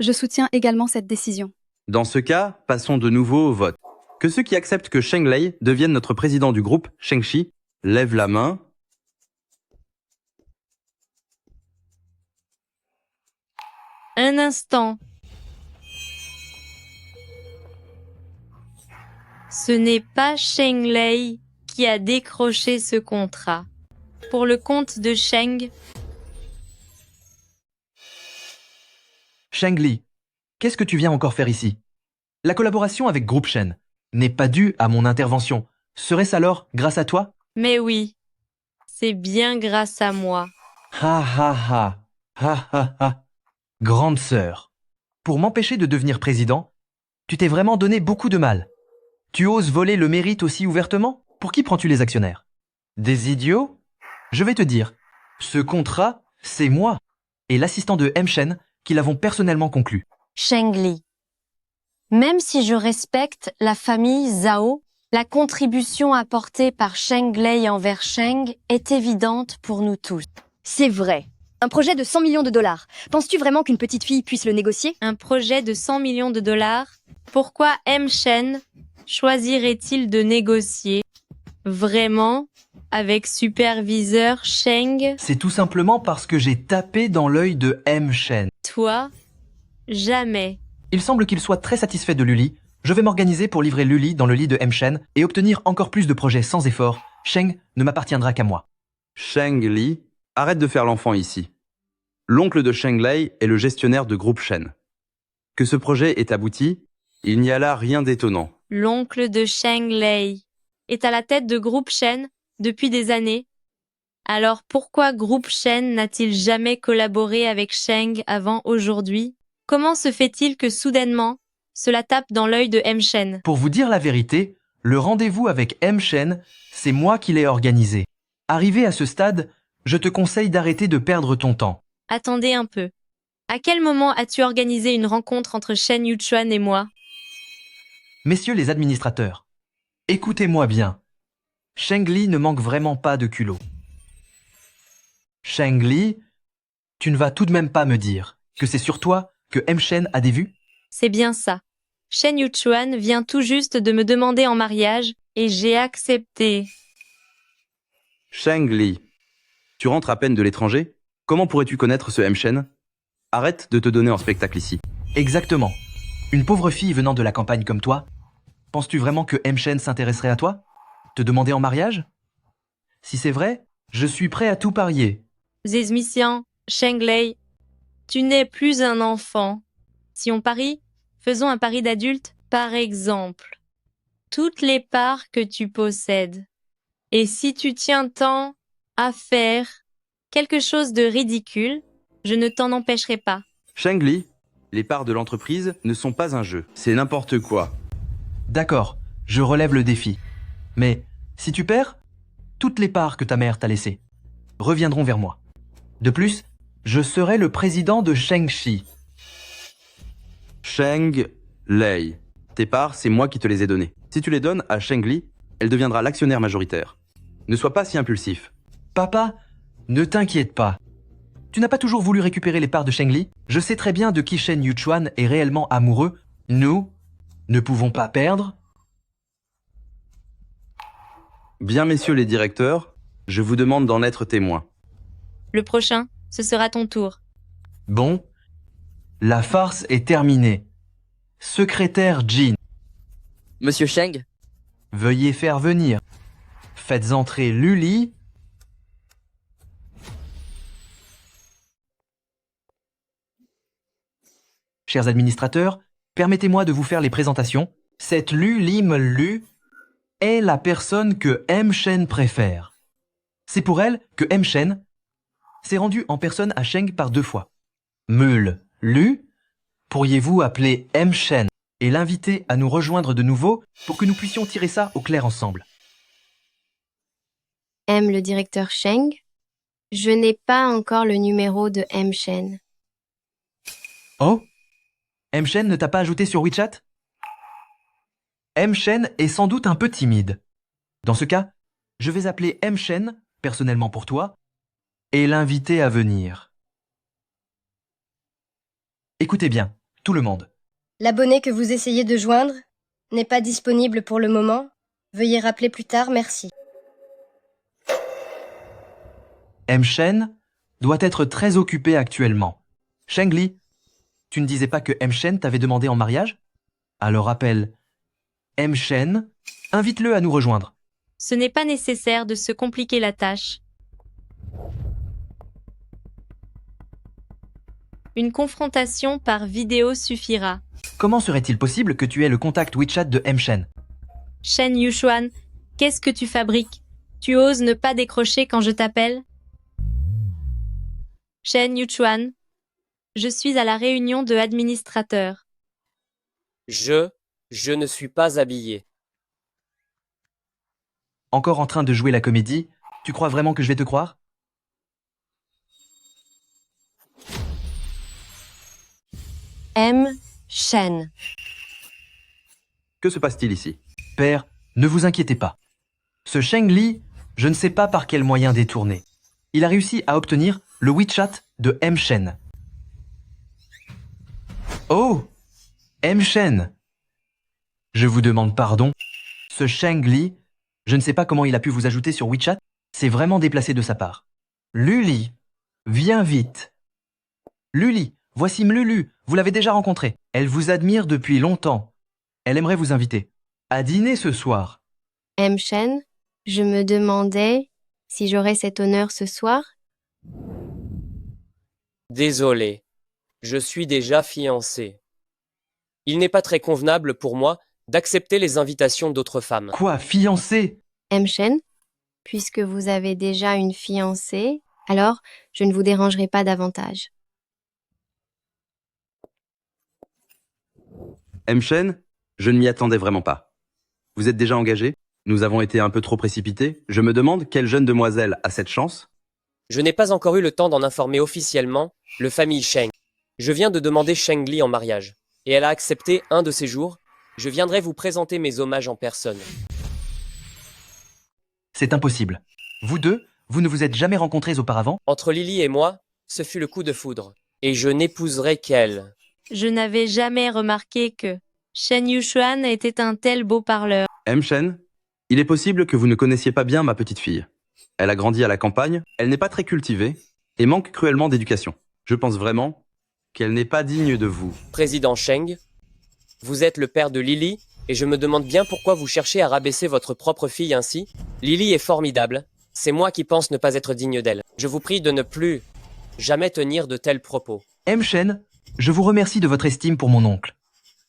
Je soutiens également cette décision. Dans ce cas, passons de nouveau au vote. Que ceux qui acceptent que Sheng Lei devienne notre président du groupe Shengxi lèvent la main. Un instant. Ce n'est pas Sheng Lei qui a décroché ce contrat. Pour le compte de Sheng, Sheng Li, qu'est-ce que tu viens encore faire ici? La collaboration avec Groupe Shen n'est pas due à mon intervention. Serait-ce alors grâce à toi? mais oui, c'est bien grâce à moi. Ha ha ha, ha ha ha. Grande sœur, pour m'empêcher de devenir président, tu t'es vraiment donné beaucoup de mal. Tu oses voler le mérite aussi ouvertement? Pour qui prends-tu les actionnaires? Des idiots? Je vais te dire, ce contrat, c'est moi et l'assistant de M. Shen qui l'avons personnellement conclu. Sheng Li. Même si je respecte la famille Zhao, la contribution apportée par Sheng Lei envers Sheng est évidente pour nous tous. C'est vrai. Un projet de 100 millions de dollars. Penses-tu vraiment qu'une petite fille puisse le négocier? Un projet de 100 millions de dollars? Pourquoi M. Shen choisirait-il de négocier? Vraiment? Avec superviseur Sheng? C'est tout simplement parce que j'ai tapé dans l'œil de M. Shen. Toi? Jamais. Il semble qu'il soit très satisfait de Luli. Je vais m'organiser pour livrer Luli dans le lit de M. Shen et obtenir encore plus de projets sans effort. Sheng ne m'appartiendra qu'à moi. Sheng Li, arrête de faire l'enfant ici. L'oncle de Sheng Lei est le gestionnaire de Groupe Shen. Que ce projet ait abouti, il n'y a là rien d'étonnant. L'oncle de Sheng Lei est à la tête de Groupe Shen depuis des années. Alors pourquoi Groupe Shen n'a-t-il jamais collaboré avec Sheng avant aujourd'hui? Comment se fait-il que soudainement, cela tape dans l'œil de M. Shen? Pour vous dire la vérité, le rendez-vous avec M. Shen, c'est moi qui l'ai organisé. Arrivé à ce stade, je te conseille d'arrêter de perdre ton temps. Attendez un peu. À quel moment as-tu organisé une rencontre entre Shen Yuchuan et moi? Messieurs les administrateurs, écoutez-moi bien. Sheng Li ne manque vraiment pas de culot. Sheng Li, tu ne vas tout de même pas me dire que c'est sur toi que M. Shen a des vues? C'est bien ça. Shen Yuchuan vient tout juste de me demander en mariage et j'ai accepté. Sheng Li, tu rentres à peine de l'étranger? Comment pourrais-tu connaître ce M. Shen? Arrête de te donner en spectacle ici. Exactement. Une pauvre fille venant de la campagne comme toi, penses-tu vraiment que M. Shen s'intéresserait à toi? Te demander en mariage? Si c'est vrai, je suis prêt à tout parier. Zizmixian, Sheng Lei, tu n'es plus un enfant. Si on parie, faisons un pari d'adulte, par exemple. Toutes les parts que tu possèdes. Et si tu tiens tant à faire quelque chose de ridicule, je ne t'en empêcherai pas. Sheng Li, les parts de l'entreprise ne sont pas un jeu, c'est n'importe quoi. D'accord, je relève le défi. Mais si tu perds, toutes les parts que ta mère t'a laissées reviendront vers moi. De plus, je serai le président de Shengxi. Sheng Lei. Tes parts, c'est moi qui te les ai données. Si tu les donnes à Sheng Li, elle deviendra l'actionnaire majoritaire. Ne sois pas si impulsif. Papa, ne t'inquiète pas. Tu n'as pas toujours voulu récupérer les parts de Sheng Li? Je sais très bien de qui Shen Yuchuan est réellement amoureux. Nous ne pouvons pas perdre. Bien, messieurs les directeurs, je vous demande d'en être témoins. Le prochain, ce sera ton tour. Bon, la farce est terminée. Secrétaire Jin, Monsieur Sheng, veuillez faire venir. Faites entrer Luli. Chers administrateurs, permettez-moi de vous faire les présentations. Cette Lu Lim Lu est la personne que M. Shen préfère. C'est pour elle que M. Shen s'est rendu en personne à Sheng par 2 fois. Meul Lu, pourriez-vous appeler M. Shen et l'inviter à nous rejoindre de nouveau pour que nous puissions tirer ça au clair ensemble? M le directeur Sheng, je n'ai pas encore le numéro de M Shen. Oh, M. Shen ne t'a pas ajouté sur WeChat? M. Shen est sans doute un peu timide. Dans ce cas, je vais appeler M. Shen, personnellement pour toi, et l'inviter à venir. Écoutez bien, tout le monde. L'abonné que vous essayez de joindre n'est pas disponible pour le moment. Veuillez rappeler plus tard, merci. M. Shen doit être très occupé actuellement. Sheng Li, tu ne disais pas que M. Shen t'avait demandé en mariage? Alors appelle M. Shen, invite-le à nous rejoindre. Ce n'est pas nécessaire de se compliquer la tâche. Une confrontation par vidéo suffira. Comment serait-il possible que tu aies le contact WeChat de M. Shen? Shen Yuchuan, qu'est-ce que tu fabriques? Tu oses ne pas décrocher quand je t'appelle? Shen Yuchuan, je suis à la réunion de administrateurs. Je ne suis pas habillé. Encore en train de jouer la comédie? Tu crois vraiment que je vais te croire? M. Shen. Que se passe-t-il ici? Père, ne vous inquiétez pas. Ce Sheng Li, je ne sais pas par quel moyen détourné. Il a réussi à obtenir le WeChat de M. Shen. Oh, M. Shen. Je vous demande pardon. Ce Sheng Li, je ne sais pas comment il a pu vous ajouter sur WeChat. C'est vraiment déplacé de sa part. Luli, viens vite. Luli, voici Mlulu, vous l'avez déjà rencontrée. Elle vous admire depuis longtemps. Elle aimerait vous inviter à dîner ce soir. M Shen, je me demandais si j'aurais cet honneur ce soir. Désolé, je suis déjà fiancé. Il n'est pas très convenable pour moi d'accepter les invitations d'autres femmes. Quoi, fiancé? M Shen, puisque vous avez déjà une fiancée, alors je ne vous dérangerai pas davantage. M. Shen, je ne m'y attendais vraiment pas. Vous êtes déjà engagé? Nous avons été un peu trop précipités. Je me demande quelle jeune demoiselle a cette chance? Je n'ai pas encore eu le temps d'en informer officiellement le famille Sheng. Je viens de demander Sheng Li en mariage, et elle a accepté un de ces jours. Je viendrai vous présenter mes hommages en personne. C'est impossible. Vous deux, vous ne vous êtes jamais rencontrés auparavant? Entre Lily et moi, ce fut le coup de foudre, et je n'épouserai qu'elle. Je n'avais jamais remarqué que Shen Yuchuan était un tel beau parleur. M. Shen, il est possible que vous ne connaissiez pas bien ma petite fille. Elle a grandi à la campagne, elle n'est pas très cultivée, et manque cruellement d'éducation. Je pense vraiment qu'elle n'est pas digne de vous. Président Sheng, vous êtes le père de Lily, et je me demande bien pourquoi vous cherchez à rabaisser votre propre fille ainsi. Lily est formidable, c'est moi qui pense ne pas être digne d'elle. Je vous prie de ne plus jamais tenir de tels propos. M. Shen, je vous remercie de votre estime pour mon oncle.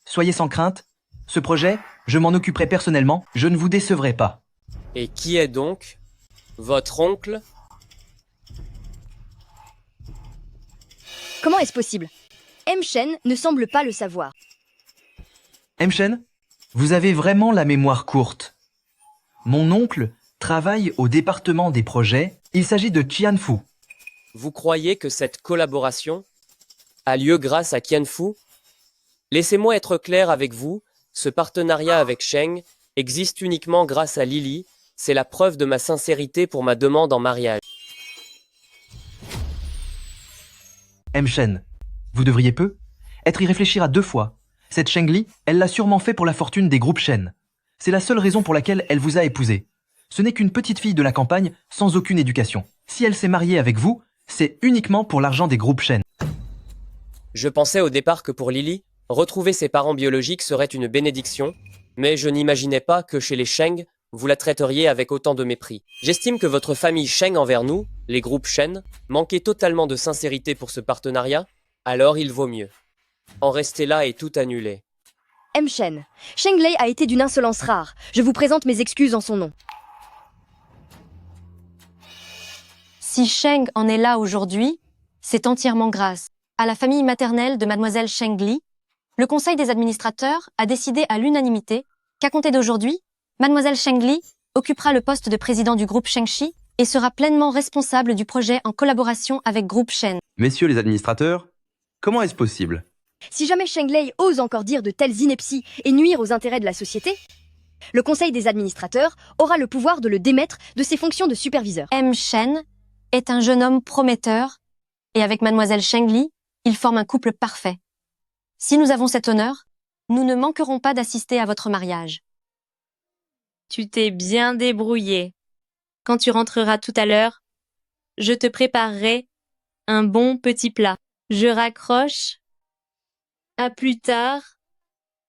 Soyez sans crainte, ce projet, je m'en occuperai personnellement, je ne vous décevrai pas. Et qui est donc votre oncle? Comment est-ce possible? M. Shen ne semble pas le savoir. M. Shen, vous avez vraiment la mémoire courte. Mon oncle travaille au département des projets, il s'agit de Qianfu. Vous croyez que cette collaboration a lieu grâce à Qianfu? Laissez-moi être clair avec vous, ce partenariat avec Sheng existe uniquement grâce à Lily, c'est la preuve de ma sincérité pour ma demande en mariage. Shen, vous devriez être y réfléchir à 2 fois. Cette Sheng Li, elle l'a sûrement fait pour la fortune des groupes Shen. C'est la seule raison pour laquelle elle vous a épousé. Ce n'est qu'une petite fille de la campagne sans aucune éducation. Si elle s'est mariée avec vous, c'est uniquement pour l'argent des groupes Shen. Je pensais au départ que pour Lily, retrouver ses parents biologiques serait une bénédiction, mais je n'imaginais pas que chez les Sheng, vous la traiteriez avec autant de mépris. J'estime que votre famille Sheng envers nous, les groupes Shen, manquait totalement de sincérité pour ce partenariat, alors il vaut mieux en rester là et tout annuler. Shen, Sheng Lei a été d'une insolence rare. Je vous présente mes excuses en son nom. Si Sheng en est là aujourd'hui, c'est entièrement grâce à la famille maternelle de mademoiselle Sheng Li. Le conseil des administrateurs a décidé à l'unanimité qu'à compter d'aujourd'hui, mademoiselle Sheng Li occupera le poste de président du groupe Shengxi et sera pleinement responsable du projet en collaboration avec Groupe Shen. Messieurs les administrateurs, comment est-ce possible? Si jamais Sheng Lei ose encore dire de telles inepties et nuire aux intérêts de la société, le conseil des administrateurs aura le pouvoir de le démettre de ses fonctions de superviseur. Shen est un jeune homme prometteur et avec mademoiselle Sheng Li, il forme un couple parfait. Si nous avons cet honneur, nous ne manquerons pas d'assister à votre mariage. Tu t'es bien débrouillé. Quand tu rentreras tout à l'heure, je te préparerai un bon petit plat. Je raccroche. À plus tard.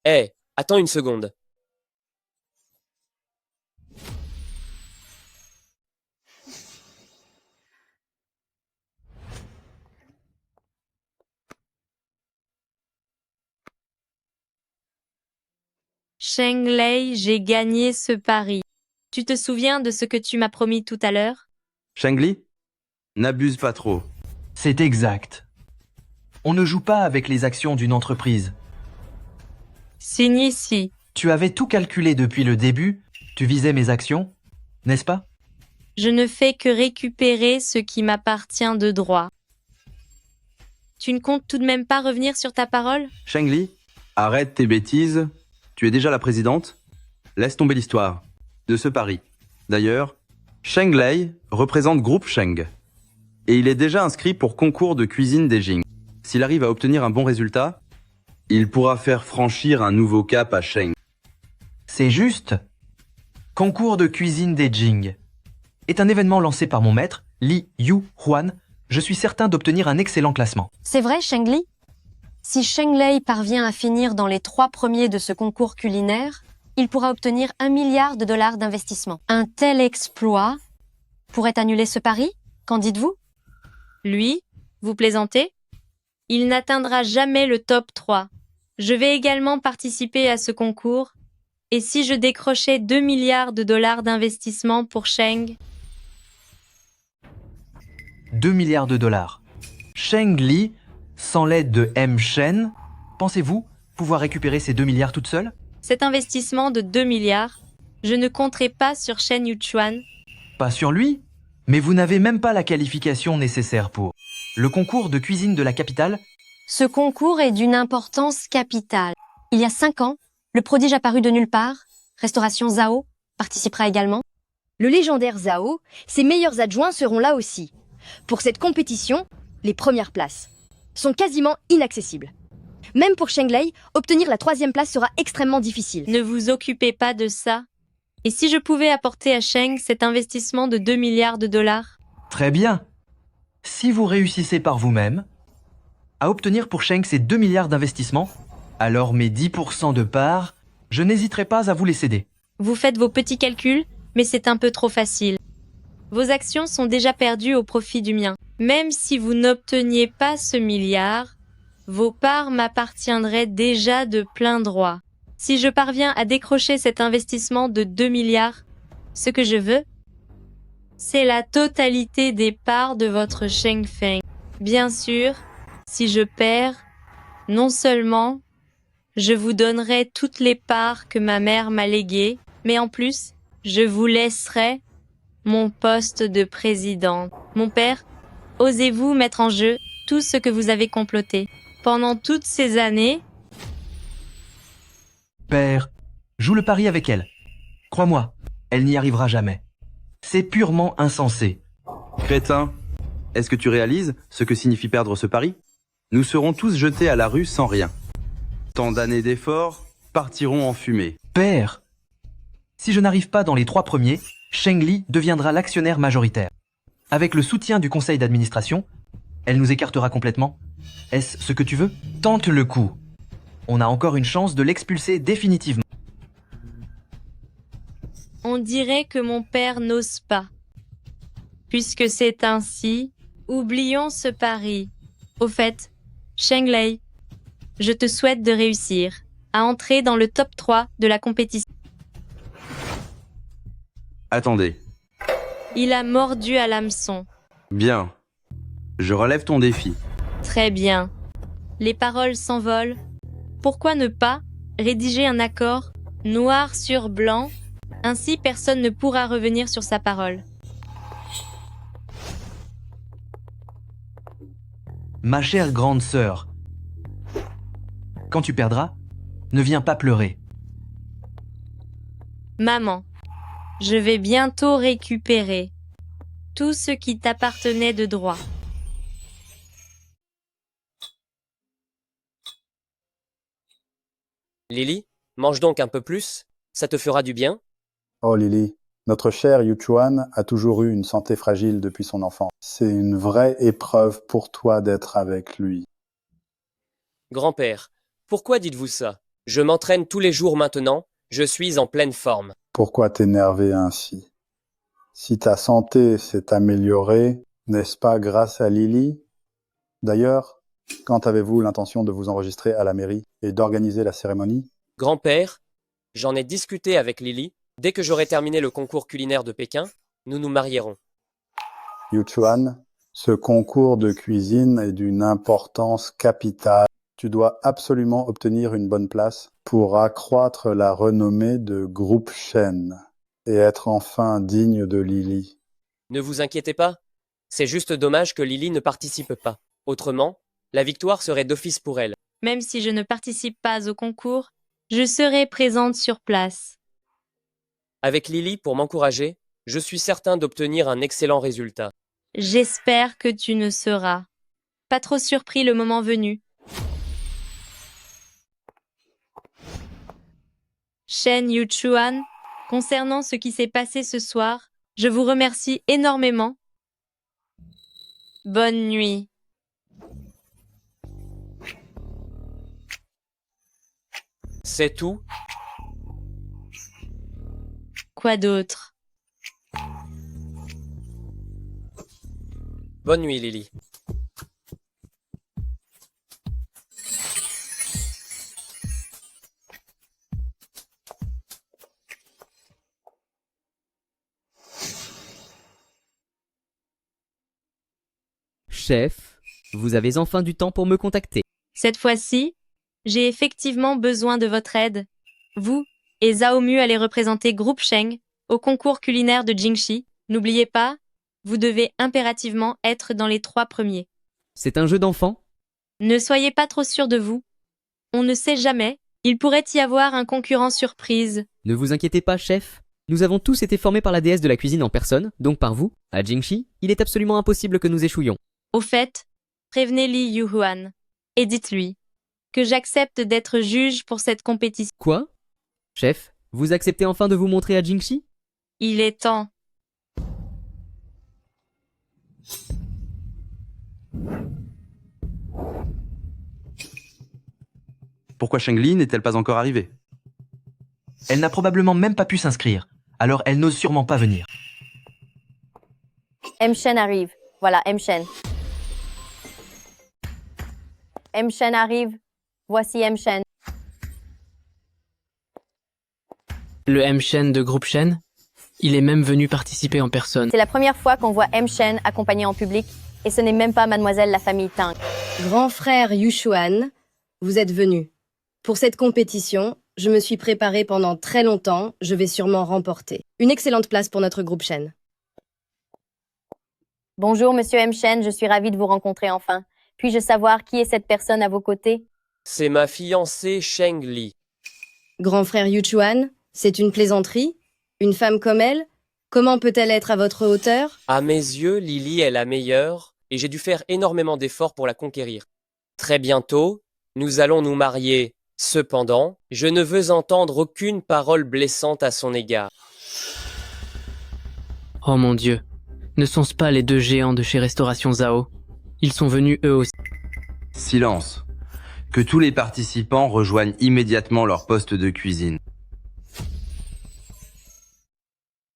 Hé, attends une seconde. Sheng Lei, j'ai gagné ce pari. Tu te souviens de ce que tu m'as promis tout à l'heure? Sheng Li, n'abuse pas trop. C'est exact. On ne joue pas avec les actions d'une entreprise. Signe ici. Tu avais tout calculé depuis le début, tu visais mes actions, n'est-ce pas? Je ne fais que récupérer ce qui m'appartient de droit. Tu ne comptes tout de même pas revenir sur ta parole? Sheng Li, arrête tes bêtises. Tu es déjà la présidente. Laisse tomber l'histoire de ce pari. D'ailleurs, Sheng Lei représente Groupe Sheng. Et il est déjà inscrit pour concours de cuisine des Jing. S'il arrive à obtenir un bon résultat, il pourra faire franchir un nouveau cap à Sheng. C'est juste. Concours de cuisine des Jing est un événement lancé par mon maître, Li Yuhuan. Je suis certain d'obtenir un excellent classement. C'est vrai, Sheng Li? Si Sheng Lei parvient à finir dans les 3 premiers de ce concours culinaire, il pourra obtenir $1 milliard d'investissement. Un tel exploit pourrait annuler ce pari? Qu'en dites-vous? Lui, vous plaisantez? Il n'atteindra jamais le top 3. Je vais également participer à ce concours. Et si je décrochais $2 milliards d'investissement pour Sheng? 2 milliards de dollars. Sheng Li, sans l'aide de Shen, pensez-vous pouvoir récupérer ces 2 milliards toute seule? Cet investissement de 2 milliards, je ne compterai pas sur Shen Yuchuan. Pas sur lui? Mais vous n'avez même pas la qualification nécessaire pour le concours de cuisine de la capitale. Ce concours est d'une importance capitale. Il y a 5 ans, le prodige apparu de nulle part, Restauration Zhao, participera également. Le légendaire Zhao, ses meilleurs adjoints seront là aussi. Pour cette compétition, les premières places sont quasiment inaccessibles. Même pour Sheng Lei, obtenir la 3e place sera extrêmement difficile. Ne vous occupez pas de ça. Et si je pouvais apporter à Sheng cet investissement de 2 milliards de dollars? Très bien. Si vous réussissez par vous-même à obtenir pour Sheng ces 2 milliards d'investissements, alors mes 10% de part, je n'hésiterai pas à vous les céder. Vous faites vos petits calculs, mais c'est un peu trop facile. Vos actions sont déjà perdues au profit du mien. Même si vous n'obteniez pas ce milliard, vos parts m'appartiendraient déjà de plein droit. Si je parviens à décrocher cet investissement de 2 milliards, ce que je veux, c'est la totalité des parts de votre Sheng Feng. Bien sûr, si je perds, non seulement je vous donnerai toutes les parts que ma mère m'a léguées, mais en plus, je vous laisserai mon poste de président. Mon père, osez-vous mettre en jeu tout ce que vous avez comploté? Pendant toutes ces années, Père, joue le pari avec elle. Crois-moi, elle n'y arrivera jamais. C'est purement insensé. Crétin, est-ce que tu réalises ce que signifie perdre ce pari? Nous serons tous jetés à la rue sans rien. Tant d'années d'efforts partiront en fumée. Père, si je n'arrive pas dans les 3 premiers, Sheng Li deviendra l'actionnaire majoritaire. Avec le soutien du conseil d'administration, elle nous écartera complètement. Est-ce ce que tu veux? Tente le coup. On a encore une chance de l'expulser définitivement. On dirait que mon père n'ose pas. Puisque c'est ainsi, oublions ce pari. Au fait, Sheng Lei, je te souhaite de réussir à entrer dans le top 3 de la compétition. Attendez. Il a mordu à l'hameçon. Bien. Je relève ton défi. Très bien. Les paroles s'envolent. Pourquoi ne pas rédiger un accord noir sur blanc? Ainsi, personne ne pourra revenir sur sa parole. Ma chère grande sœur, quand tu perdras, ne viens pas pleurer. Maman, je vais bientôt récupérer tout ce qui t'appartenait de droit. Lily, mange donc un peu plus, ça te fera du bien. Oh Lily, notre cher Yuchuan a toujours eu une santé fragile depuis son enfance. C'est une vraie épreuve pour toi d'être avec lui. Grand-père, pourquoi dites-vous ça? Je m'entraîne tous les jours maintenant, je suis en pleine forme. Pourquoi t'énerver ainsi? Si ta santé s'est améliorée, n'est-ce pas grâce à Lily? D'ailleurs, quand avez-vous l'intention de vous enregistrer à la mairie et d'organiser la cérémonie? Grand-père, j'en ai discuté avec Lily. Dès que j'aurai terminé le concours culinaire de Pékin, nous nous marierons. Yuchuan, ce concours de cuisine est d'une importance capitale. Tu dois absolument obtenir une bonne place pour accroître la renommée de Groupe Shen et être enfin digne de Lily. Ne vous inquiétez pas, c'est juste dommage que Lily ne participe pas. Autrement, la victoire serait d'office pour elle. Même si je ne participe pas au concours, je serai présente sur place. Avec Lily pour m'encourager, je suis certain d'obtenir un excellent résultat. J'espère que tu ne seras pas trop surpris le moment venu. Shen Yuchuan, concernant ce qui s'est passé ce soir, je vous remercie énormément. Bonne nuit. C'est tout? Quoi d'autre? Bonne nuit, Lily. Chef, vous avez enfin du temps pour me contacter. Cette fois-ci, j'ai effectivement besoin de votre aide. Vous et Zhao Mu allez représenter Groupe Sheng au concours culinaire de Jingxi. N'oubliez pas, vous devez impérativement être dans les 3 premiers. C'est un jeu d'enfant? Ne soyez pas trop sûr de vous. On ne sait jamais, il pourrait y avoir un concurrent surprise. Ne vous inquiétez pas, chef. Nous avons tous été formés par la déesse de la cuisine en personne, donc par vous, à Jingxi. Il est absolument impossible que nous échouions. Au fait, prévenez Li Yuhuan et dites-lui que j'accepte d'être juge pour cette compétition. Quoi? Chef, vous acceptez enfin de vous montrer à Jingxi? Il est temps. Pourquoi Sheng Li n'est-elle pas encore arrivée? Elle n'a probablement même pas pu s'inscrire, alors elle n'ose sûrement pas venir. M-Shen arrive. Voilà, M-Shen. M-Shen arrive. Voici M-Shen. Le M-Shen de Groupe Shen? Il est même venu participer en personne. C'est la première fois qu'on voit M-Shen accompagné en public, et ce n'est même pas mademoiselle la famille Tang. Grand frère Yuchuan, vous êtes venu. Pour cette compétition, je me suis préparée pendant très longtemps, je vais sûrement remporter. Une excellente place pour notre groupe Shen. Bonjour monsieur M-Shen, je suis ravie de vous rencontrer enfin. Puis-je savoir qui est cette personne à vos côtés? C'est ma fiancée Sheng Li. Grand frère Yuchuan, c'est une plaisanterie? Une femme comme elle? Comment peut-elle être à votre hauteur? À mes yeux, Lily est la meilleure, et j'ai dû faire énormément d'efforts pour la conquérir. Très bientôt, nous allons nous marier. Cependant, je ne veux entendre aucune parole blessante à son égard. Oh mon Dieu, ne sont-ce pas les deux géants de chez Restauration Zhao? Ils sont venus eux aussi. Silence. Que tous les participants rejoignent immédiatement leur poste de cuisine.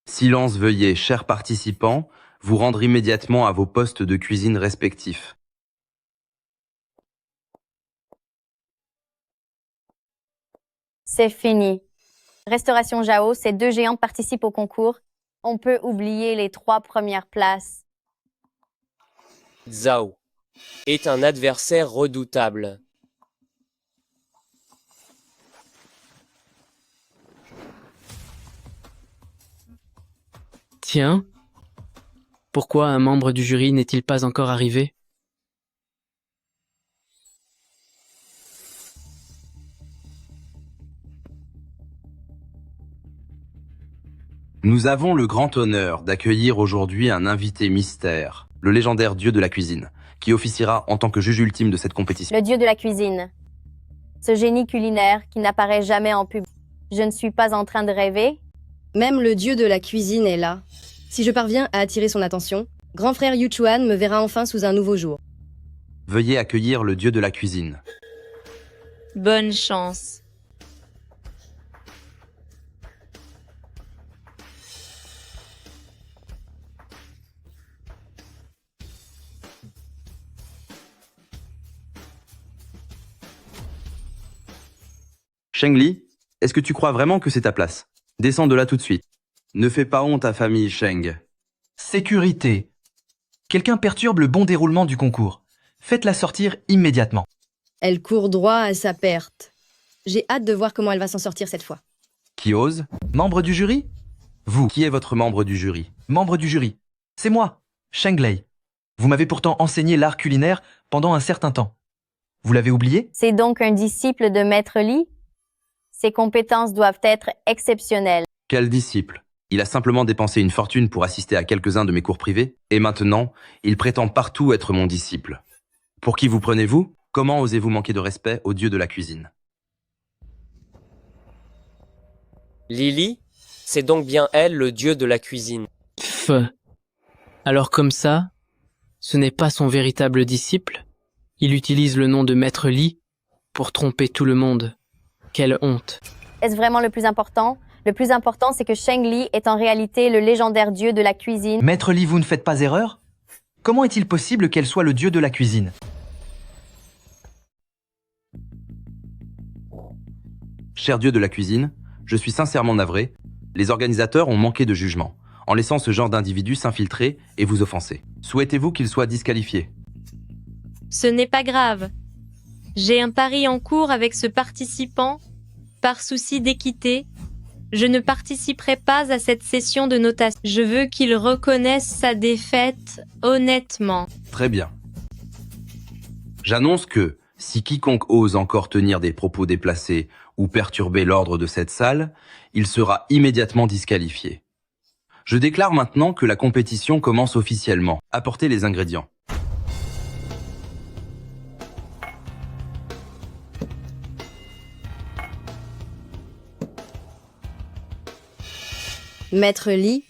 Silence, veuillez, chers participants, vous rendre immédiatement à vos postes de cuisine respectifs. C'est fini. Restauration Zhao, ces deux géants participent au concours. On peut oublier les 3 premières places. Zhao est un adversaire redoutable. Tiens, pourquoi un membre du jury n'est-il pas encore arrivé? Nous avons le grand honneur d'accueillir aujourd'hui un invité mystère, le légendaire dieu de la cuisine, qui officiera en tant que juge ultime de cette compétition. Le dieu de la cuisine. Ce génie culinaire qui n'apparaît jamais en public. Je ne suis pas en train de rêver. Même le dieu de la cuisine est là. Si je parviens à attirer son attention, grand frère Yuchuan me verra enfin sous un nouveau jour. Veuillez accueillir le dieu de la cuisine. Bonne chance. Shengli, est-ce que tu crois vraiment que c'est ta place? Descends de là tout de suite. Ne fais pas honte à famille Sheng. Sécurité. Quelqu'un perturbe le bon déroulement du concours. Faites-la sortir immédiatement. Elle court droit à sa perte. J'ai hâte de voir comment elle va s'en sortir cette fois. Qui ose? Membre du jury? Vous. Qui est votre membre du jury? Membre du jury. C'est moi, Sheng Lei. Vous m'avez pourtant enseigné l'art culinaire pendant un certain temps. Vous l'avez oublié? C'est donc un disciple de Maître Li? Ses compétences doivent être exceptionnelles. Quel disciple? Il a simplement dépensé une fortune pour assister à quelques-uns de mes cours privés, et maintenant, il prétend partout être mon disciple. Pour qui vous prenez-vous? Comment osez-vous manquer de respect au dieu de la cuisine? Lily, c'est donc bien elle le dieu de la cuisine. Feu. Alors comme ça, ce n'est pas son véritable disciple? Il utilise le nom de Maître Li pour tromper tout le monde. Quelle honte. Est-ce vraiment le plus important? Le plus important, c'est que Sheng Li est en réalité le légendaire dieu de la cuisine. Maître Li, vous ne faites pas erreur? Comment est-il possible qu'elle soit le dieu de la cuisine? Cher dieu de la cuisine, je suis sincèrement navré. Les organisateurs ont manqué de jugement, en laissant ce genre d'individu s'infiltrer et vous offenser. Souhaitez-vous qu'il soit disqualifié? Ce n'est pas grave. J'ai un pari en cours avec ce participant. Par souci d'équité, je ne participerai pas à cette session de notation. Je veux qu'il reconnaisse sa défaite honnêtement. Très bien. J'annonce que, si quiconque ose encore tenir des propos déplacés ou perturber l'ordre de cette salle, il sera immédiatement disqualifié. Je déclare maintenant que la compétition commence officiellement. Apportez les ingrédients. Maître Li,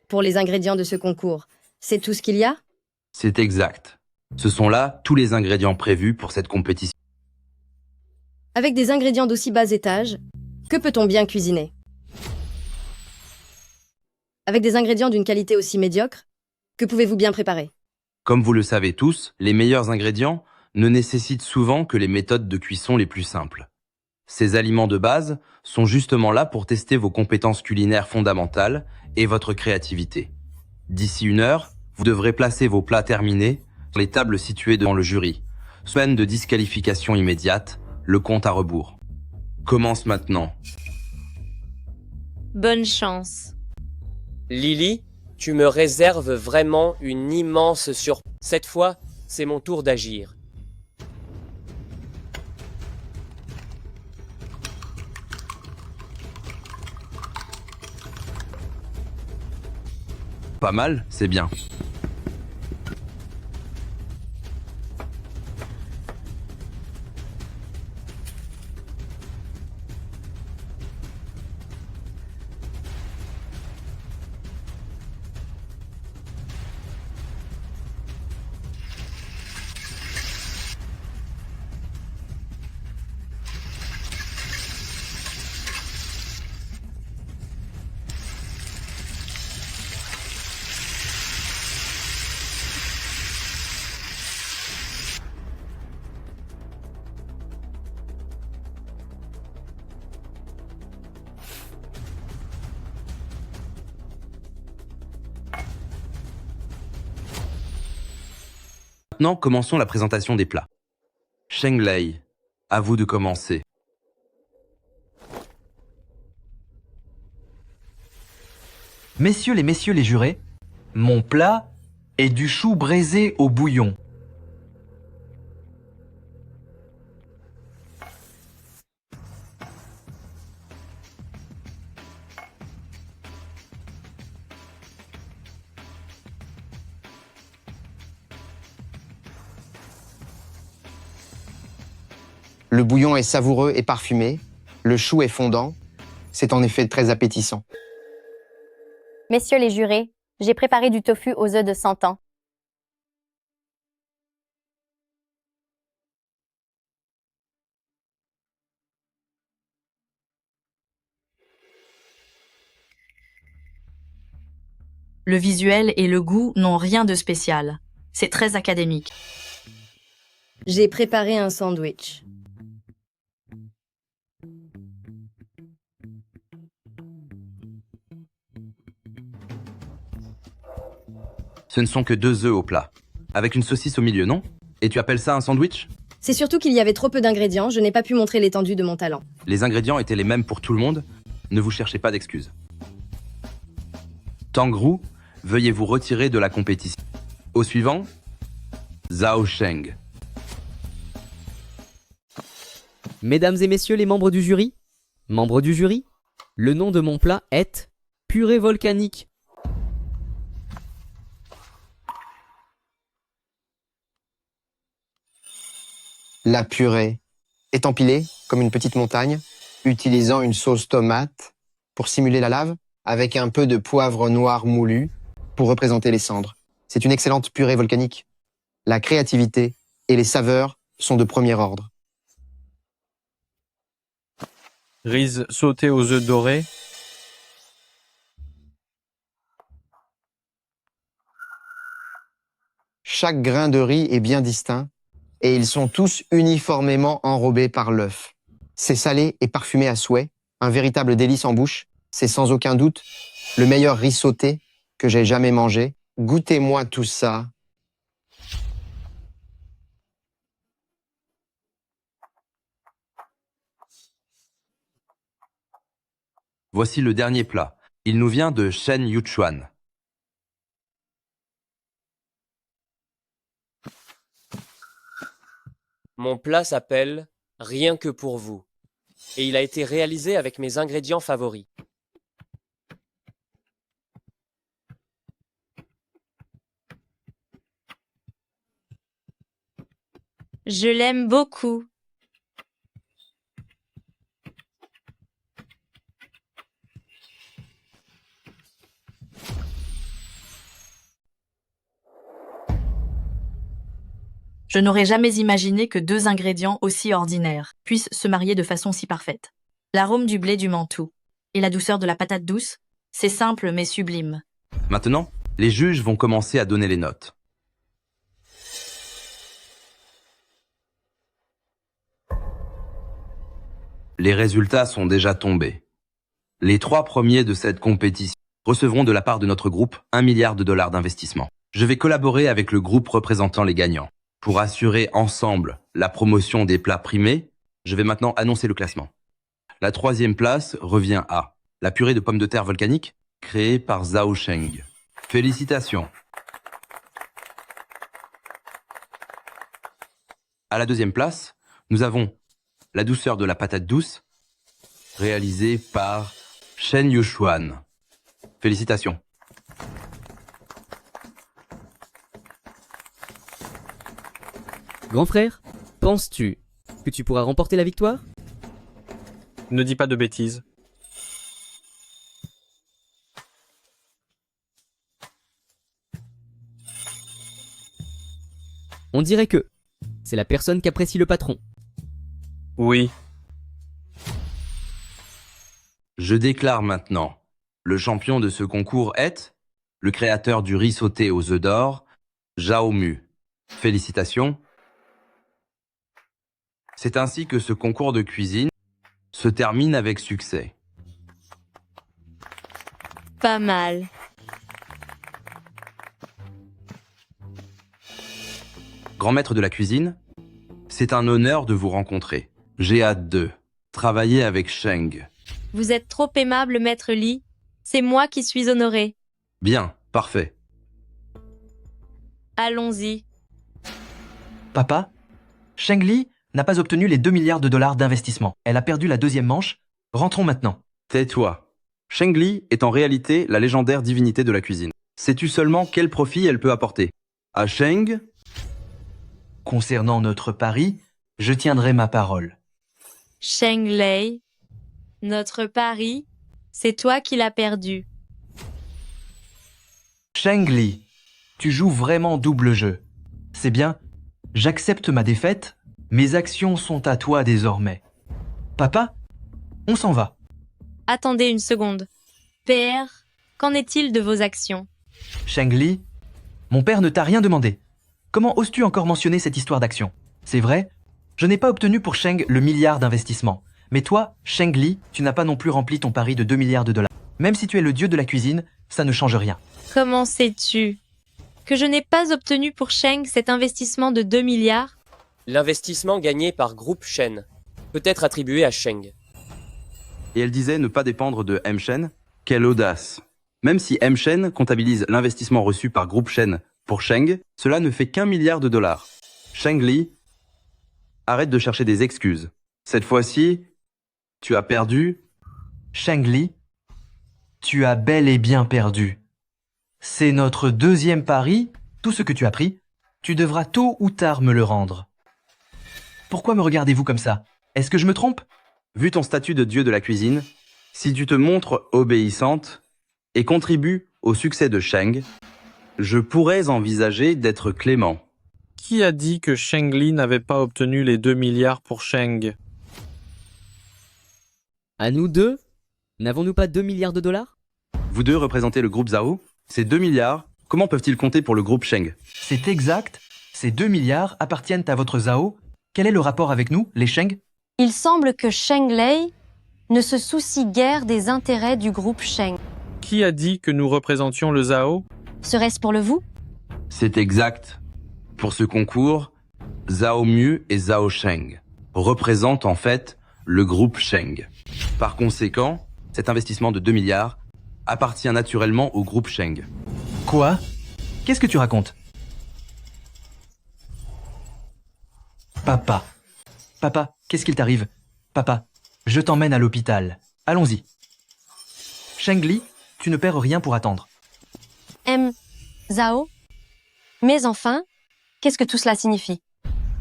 pour les ingrédients de ce concours, c'est tout ce qu'il y a? C'est exact. Ce sont là tous les ingrédients prévus pour cette compétition. Avec des ingrédients d'aussi bas étage, que peut-on bien cuisiner? Avec des ingrédients d'une qualité aussi médiocre, que pouvez-vous bien préparer? Comme vous le savez tous, les meilleurs ingrédients ne nécessitent souvent que les méthodes de cuisson les plus simples. Ces aliments de base sont justement là pour tester vos compétences culinaires fondamentales et votre créativité. D'ici 1 heure, vous devrez placer vos plats terminés sur les tables situées devant le jury. Sous peine de disqualification immédiate, le compte à rebours commence maintenant. Bonne chance. Lily, tu me réserves vraiment une immense surprise. Cette fois, c'est mon tour d'agir. Pas mal, c'est bien. Maintenant, commençons la présentation des plats. Shenglei, à vous de commencer. Messieurs les jurés, mon plat est du chou braisé au bouillon. Le bouillon est savoureux et parfumé, le chou est fondant, c'est en effet très appétissant. Messieurs les jurés, j'ai préparé du tofu aux œufs de 100 ans. Le visuel et le goût n'ont rien de spécial. C'est très académique. J'ai préparé un sandwich. Ce ne sont que 2 œufs au plat. Avec une saucisse au milieu, non? Et tu appelles ça un sandwich? C'est surtout qu'il y avait trop peu d'ingrédients, je n'ai pas pu montrer l'étendue de mon talent. Les ingrédients étaient les mêmes pour tout le monde. Ne vous cherchez pas d'excuses. Tangrou, veuillez vous retirer de la compétition. Au suivant, Zhao Sheng. Mesdames et messieurs les membres du jury, le nom de mon plat est purée volcanique. La purée est empilée comme une petite montagne, utilisant une sauce tomate pour simuler la lave, avec un peu de poivre noir moulu pour représenter les cendres. C'est une excellente purée volcanique. La créativité et les saveurs sont de premier ordre. Riz sauté aux œufs dorés. Chaque grain de riz est bien distinct et ils sont tous uniformément enrobés par l'œuf. C'est salé et parfumé à souhait, un véritable délice en bouche. C'est sans aucun doute le meilleur riz sauté que j'ai jamais mangé. Goûtez-moi tout ça. Voici le dernier plat. Il nous vient de Shen Yuchuan. Mon plat s'appelle Rien que pour vous, et il a été réalisé avec mes ingrédients favoris. Je l'aime beaucoup. Je n'aurais jamais imaginé que 2 ingrédients aussi ordinaires puissent se marier de façon si parfaite. L'arôme du blé du mantou et la douceur de la patate douce, c'est simple mais sublime. Maintenant, les juges vont commencer à donner les notes. Les résultats sont déjà tombés. Les 3 premiers de cette compétition recevront de la part de notre groupe 1 milliard de dollars d'investissement. Je vais collaborer avec le groupe représentant les gagnants. Pour assurer ensemble la promotion des plats primés, je vais maintenant annoncer le classement. La 3e place revient à la purée de pommes de terre volcanique créée par Zhao Sheng. Félicitations. À la 2e place, nous avons la douceur de la patate douce réalisée par Shen Yuchuan. Félicitations. Grand frère, penses-tu que tu pourras remporter la victoire? Ne dis pas de bêtises. On dirait que c'est la personne qu'apprécie le patron. Oui. Je déclare maintenant, le champion de ce concours est le créateur du riz sauté aux œufs d'or, Zhao Mu. Félicitations. C'est ainsi que ce concours de cuisine se termine avec succès. Pas mal. Grand maître de la cuisine, c'est un honneur de vous rencontrer. J'ai hâte de travailler avec Sheng. Vous êtes trop aimable, maître Li. C'est moi qui suis honoré. Bien, parfait. Allons-y. Papa, Sheng Li n'a pas obtenu les 2 milliards de dollars d'investissement. Elle a perdu la deuxième manche. Rentrons maintenant. Tais-toi. Sheng Li est en réalité la légendaire divinité de la cuisine. Sais-tu seulement quel profit elle peut apporter? À Sheng, Concernant notre pari, je tiendrai ma parole. Sheng Lei, notre pari, c'est toi qui l'as perdu. Sheng Li, tu joues vraiment double jeu. C'est bien, j'accepte ma défaite, mes actions sont à toi désormais. Papa, on s'en va. Attendez une seconde. Père, qu'en est-il de vos actions? Sheng Li, mon père ne t'a rien demandé. Comment oses-tu encore mentionner cette histoire d'action? C'est vrai, je n'ai pas obtenu pour Sheng le milliard d'investissement. Mais toi, Sheng Li, tu n'as pas non plus rempli ton pari de 2 milliards de dollars. Même si tu es le dieu de la cuisine, ça ne change rien. Comment sais-tu que je n'ai pas obtenu pour Sheng cet investissement de 2 milliards? L'investissement gagné par Groupe Shen peut être attribué à Sheng. et elle disait ne pas dépendre de M-Shen. Quelle audace! Même si M-Shen comptabilise l'investissement reçu par Groupe Shen pour Sheng, cela ne fait qu'1 milliard de dollars. Sheng Li, arrête de chercher des excuses. Cette fois-ci, tu as perdu. Sheng Li, tu as bel et bien perdu. C'est notre deuxième pari. Tout ce que tu as pris, tu devras tôt ou tard me le rendre. Pourquoi me regardez-vous comme ça? Est-ce que je me trompe? Vu ton statut de dieu de la cuisine, si tu te montres obéissante et contribues au succès de Sheng, je pourrais envisager d'être clément. Qui a dit que Sheng Li n'avait pas obtenu les 2 milliards pour Sheng? À nous deux, n'avons-nous pas 2 milliards de dollars? Vous deux représentez le groupe Zhao. Ces 2 milliards, comment peuvent-ils compter pour le groupe Sheng? C'est exact. Ces 2 milliards appartiennent à votre Zhao. Quel est le rapport avec nous, les Sheng? Il semble que Sheng Lei ne se soucie guère des intérêts du groupe Sheng. Qui a dit que nous représentions le Zhao? Serait-ce pour le vous? C'est exact. Pour ce concours, Zhao Mu et Zhao Sheng représentent en fait le groupe Sheng. Par conséquent, cet investissement de 2 milliards appartient naturellement au groupe Sheng. Quoi? Qu'est-ce que tu racontes? Papa. Papa, qu'est-ce qu'il t'arrive? Papa, je t'emmène à l'hôpital. Allons-y. Sheng Li, tu ne perds rien pour attendre. Zhao? Mais enfin, qu'est-ce que tout cela signifie?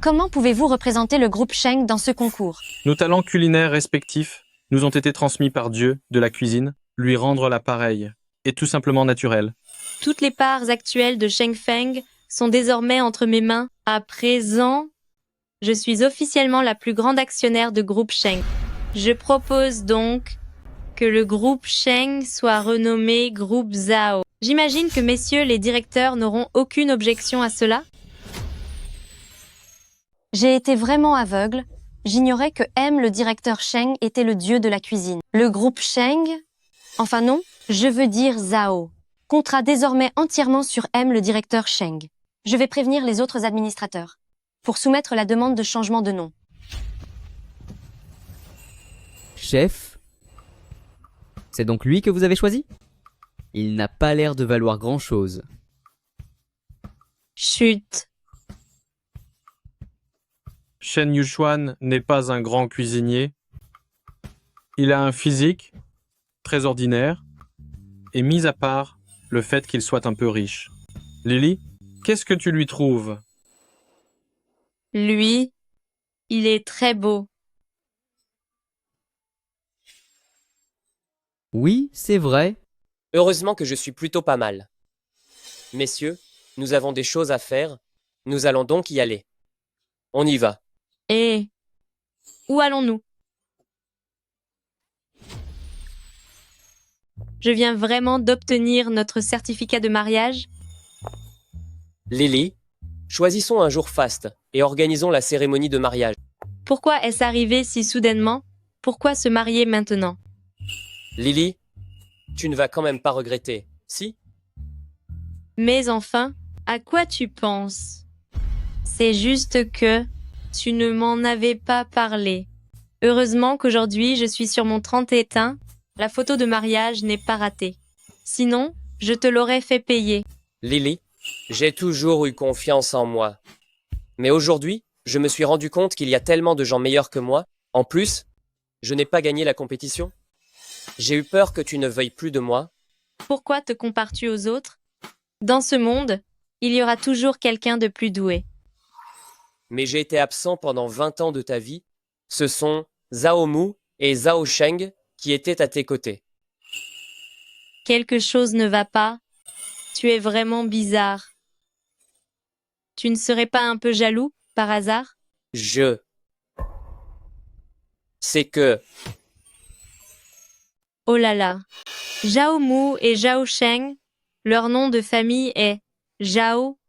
Comment pouvez-vous représenter le groupe Sheng dans ce concours? Nos talents culinaires respectifs nous ont été transmis par Dieu de la cuisine. Lui rendre l'appareil est tout simplement naturel. Toutes les parts actuelles de Sheng Feng sont désormais entre mes mains. À présent, je suis officiellement la plus grande actionnaire de groupe Sheng. Je propose donc que le groupe Sheng soit renommé groupe Zhao. J'imagine que messieurs les directeurs n'auront aucune objection à cela. J'ai été vraiment aveugle. J'ignorais que M, le directeur Sheng, était le dieu de la cuisine. Le groupe Sheng... Enfin non, je veux dire Zhao. Comptera désormais entièrement sur M, le directeur Sheng. Je vais prévenir les autres administrateurs pour soumettre la demande de changement de nom. Chef, c'est donc lui que vous avez choisi? Il n'a pas l'air de valoir grand-chose. Chut. Shen Yuchuan n'est pas un grand cuisinier. Il a un physique très ordinaire, et mis à part le fait qu'il soit un peu riche. Lily, qu'est-ce que tu lui trouves? Lui, il est très beau. Oui, c'est vrai. Heureusement que je suis plutôt pas mal. Messieurs, nous avons des choses à faire. Nous allons donc y aller. On y va. Et où allons-nous? Je viens vraiment d'obtenir notre certificat de mariage. Lily, choisissons un jour faste et organisons la cérémonie de mariage. Pourquoi est-ce arrivé si soudainement? Pourquoi se marier maintenant? Lily, tu ne vas quand même pas regretter, si? Mais enfin, à quoi tu penses? C'est juste que tu ne m'en avais pas parlé. Heureusement qu'aujourd'hui je suis sur mon 31, la photo de mariage n'est pas ratée. Sinon, je te l'aurais fait payer. Lily, j'ai toujours eu confiance en moi. Mais aujourd'hui, je me suis rendu compte qu'il y a tellement de gens meilleurs que moi. En plus, je n'ai pas gagné la compétition. J'ai eu peur que tu ne veuilles plus de moi. Pourquoi te compares-tu aux autres? Dans ce monde, il y aura toujours quelqu'un de plus doué. Mais j'ai été absent pendant 20 ans de ta vie. Ce sont Zhao Mu et Zhao Sheng qui étaient à tes côtés. Quelque chose ne va pas. Tu es vraiment bizarre. Tu ne serais pas un peu jaloux, par hasard? C'est que... Oh là là. Zhao Mu et Zhao Sheng, leur nom de famille est Zhao.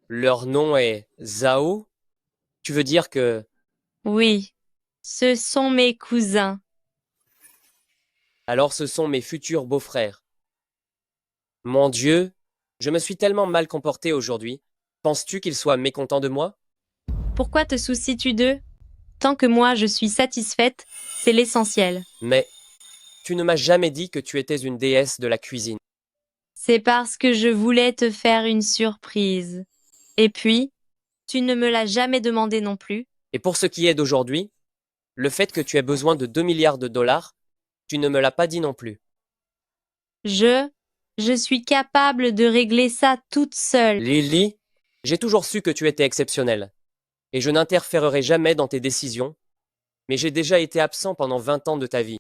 Leur nom est Zhao? Tu veux dire que... Oui, ce sont mes cousins. Alors ce sont mes futurs beaux-frères. Mon Dieu, je me suis tellement mal comporté aujourd'hui. Penses-tu qu'ils soient mécontents de moi? Pourquoi te soucies-tu d'eux? Tant que moi je suis satisfaite, c'est l'essentiel. Mais tu ne m'as jamais dit que tu étais une déesse de la cuisine. C'est parce que je voulais te faire une surprise. Et puis, tu ne me l'as jamais demandé non plus. Et pour ce qui est d'aujourd'hui, le fait que tu aies besoin de 2 milliards de dollars, tu ne me l'as pas dit non plus. Je suis capable de régler ça toute seule. Lily, j'ai toujours su que tu étais exceptionnelle. Et je n'interférerai jamais dans tes décisions. Mais j'ai déjà été absent pendant 20 ans de ta vie.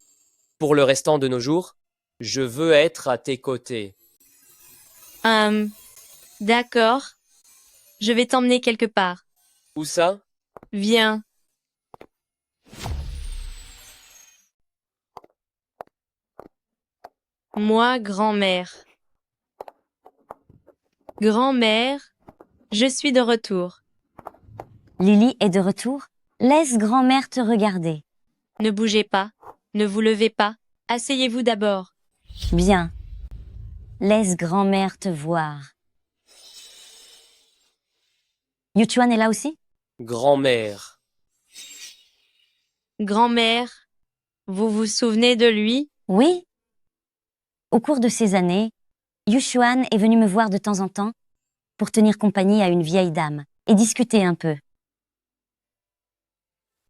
Pour le restant de nos jours, je veux être à tes côtés. D'accord. Je vais t'emmener quelque part. Où ça? Viens. Moi, grand-mère. Grand-mère, je suis de retour. Lily est de retour. Laisse grand-mère te regarder. Ne bougez pas, ne vous levez pas, asseyez-vous d'abord. Bien. Laisse grand-mère te voir. Yuchuan est là aussi? Grand-mère. Grand-mère, vous vous souvenez de lui? Oui. Au cours de ces années, Yuchuan est venu me voir de temps en temps pour tenir compagnie à une vieille dame et discuter un peu.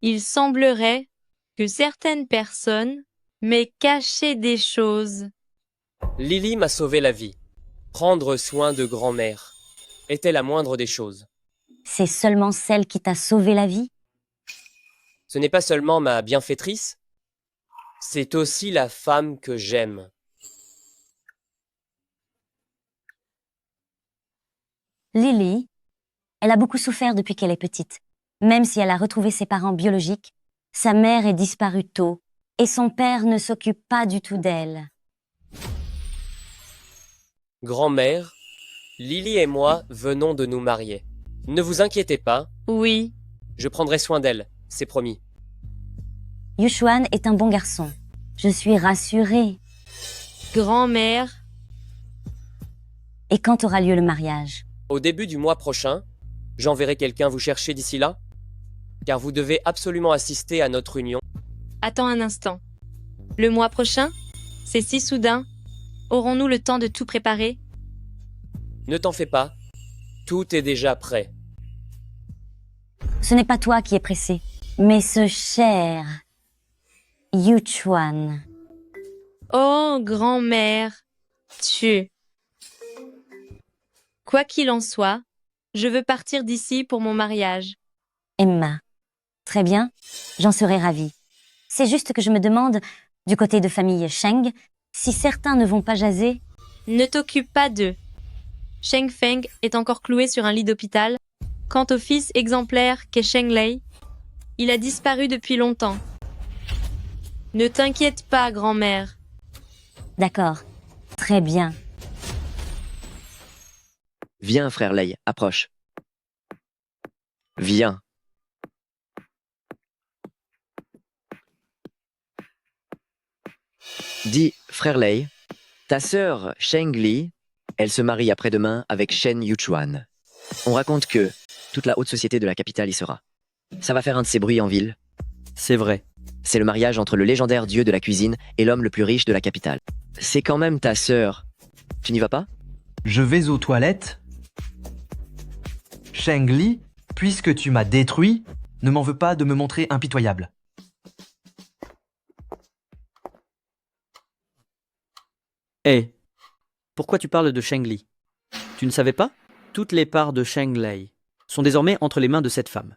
Il semblerait que certaines personnes m'aient caché des choses. Lily m'a sauvé la vie. Prendre soin de grand-mère était la moindre des choses. C'est seulement celle qui t'a sauvé la vie? Ce n'est pas seulement ma bienfaitrice, c'est aussi la femme que j'aime. Lily, elle a beaucoup souffert depuis qu'elle est petite. Même si elle a retrouvé ses parents biologiques, sa mère est disparue tôt et son père ne s'occupe pas du tout d'elle. Grand-mère, Lily et moi venons de nous marier. Ne vous inquiétez pas. Oui. Je prendrai soin d'elle, c'est promis. Yuchuan est un bon garçon. Je suis rassurée. Grand-mère. Et quand aura lieu le mariage? Au début du mois prochain, j'enverrai quelqu'un vous chercher d'ici là, car vous devez absolument assister à notre union. Attends un instant. Le mois prochain? C'est si soudain. Aurons-nous le temps de tout préparer? Ne t'en fais pas, tout est déjà prêt. Ce n'est pas toi qui es pressé, mais ce cher Yuchuan. Oh, grand-mère, Quoi qu'il en soit, je veux partir d'ici pour mon mariage. Emma. Très bien, j'en serais ravie. C'est juste que je me demande, du côté de famille Sheng, si certains ne vont pas jaser. Ne t'occupe pas d'eux. Sheng Feng est encore cloué sur un lit d'hôpital. Quant au fils exemplaire qu'est Sheng Lei, il a disparu depuis longtemps. Ne t'inquiète pas, grand-mère. D'accord, très bien. Viens, frère Lei, approche. Viens. Dis, frère Lei, ta sœur Sheng Li, elle se marie après-demain avec Shen Yuchuan. On raconte que toute la haute société de la capitale y sera. Ça va faire un de ces bruits en ville. C'est vrai. C'est le mariage entre le légendaire dieu de la cuisine et l'homme le plus riche de la capitale. C'est quand même ta sœur. Tu n'y vas pas? Je vais aux toilettes. Sheng Li, puisque tu m'as détruit, ne m'en veux pas de me montrer impitoyable. Hé, pourquoi tu parles de Sheng Li? Tu ne savais pas? Toutes les parts de Sheng Lei sont désormais entre les mains de cette femme.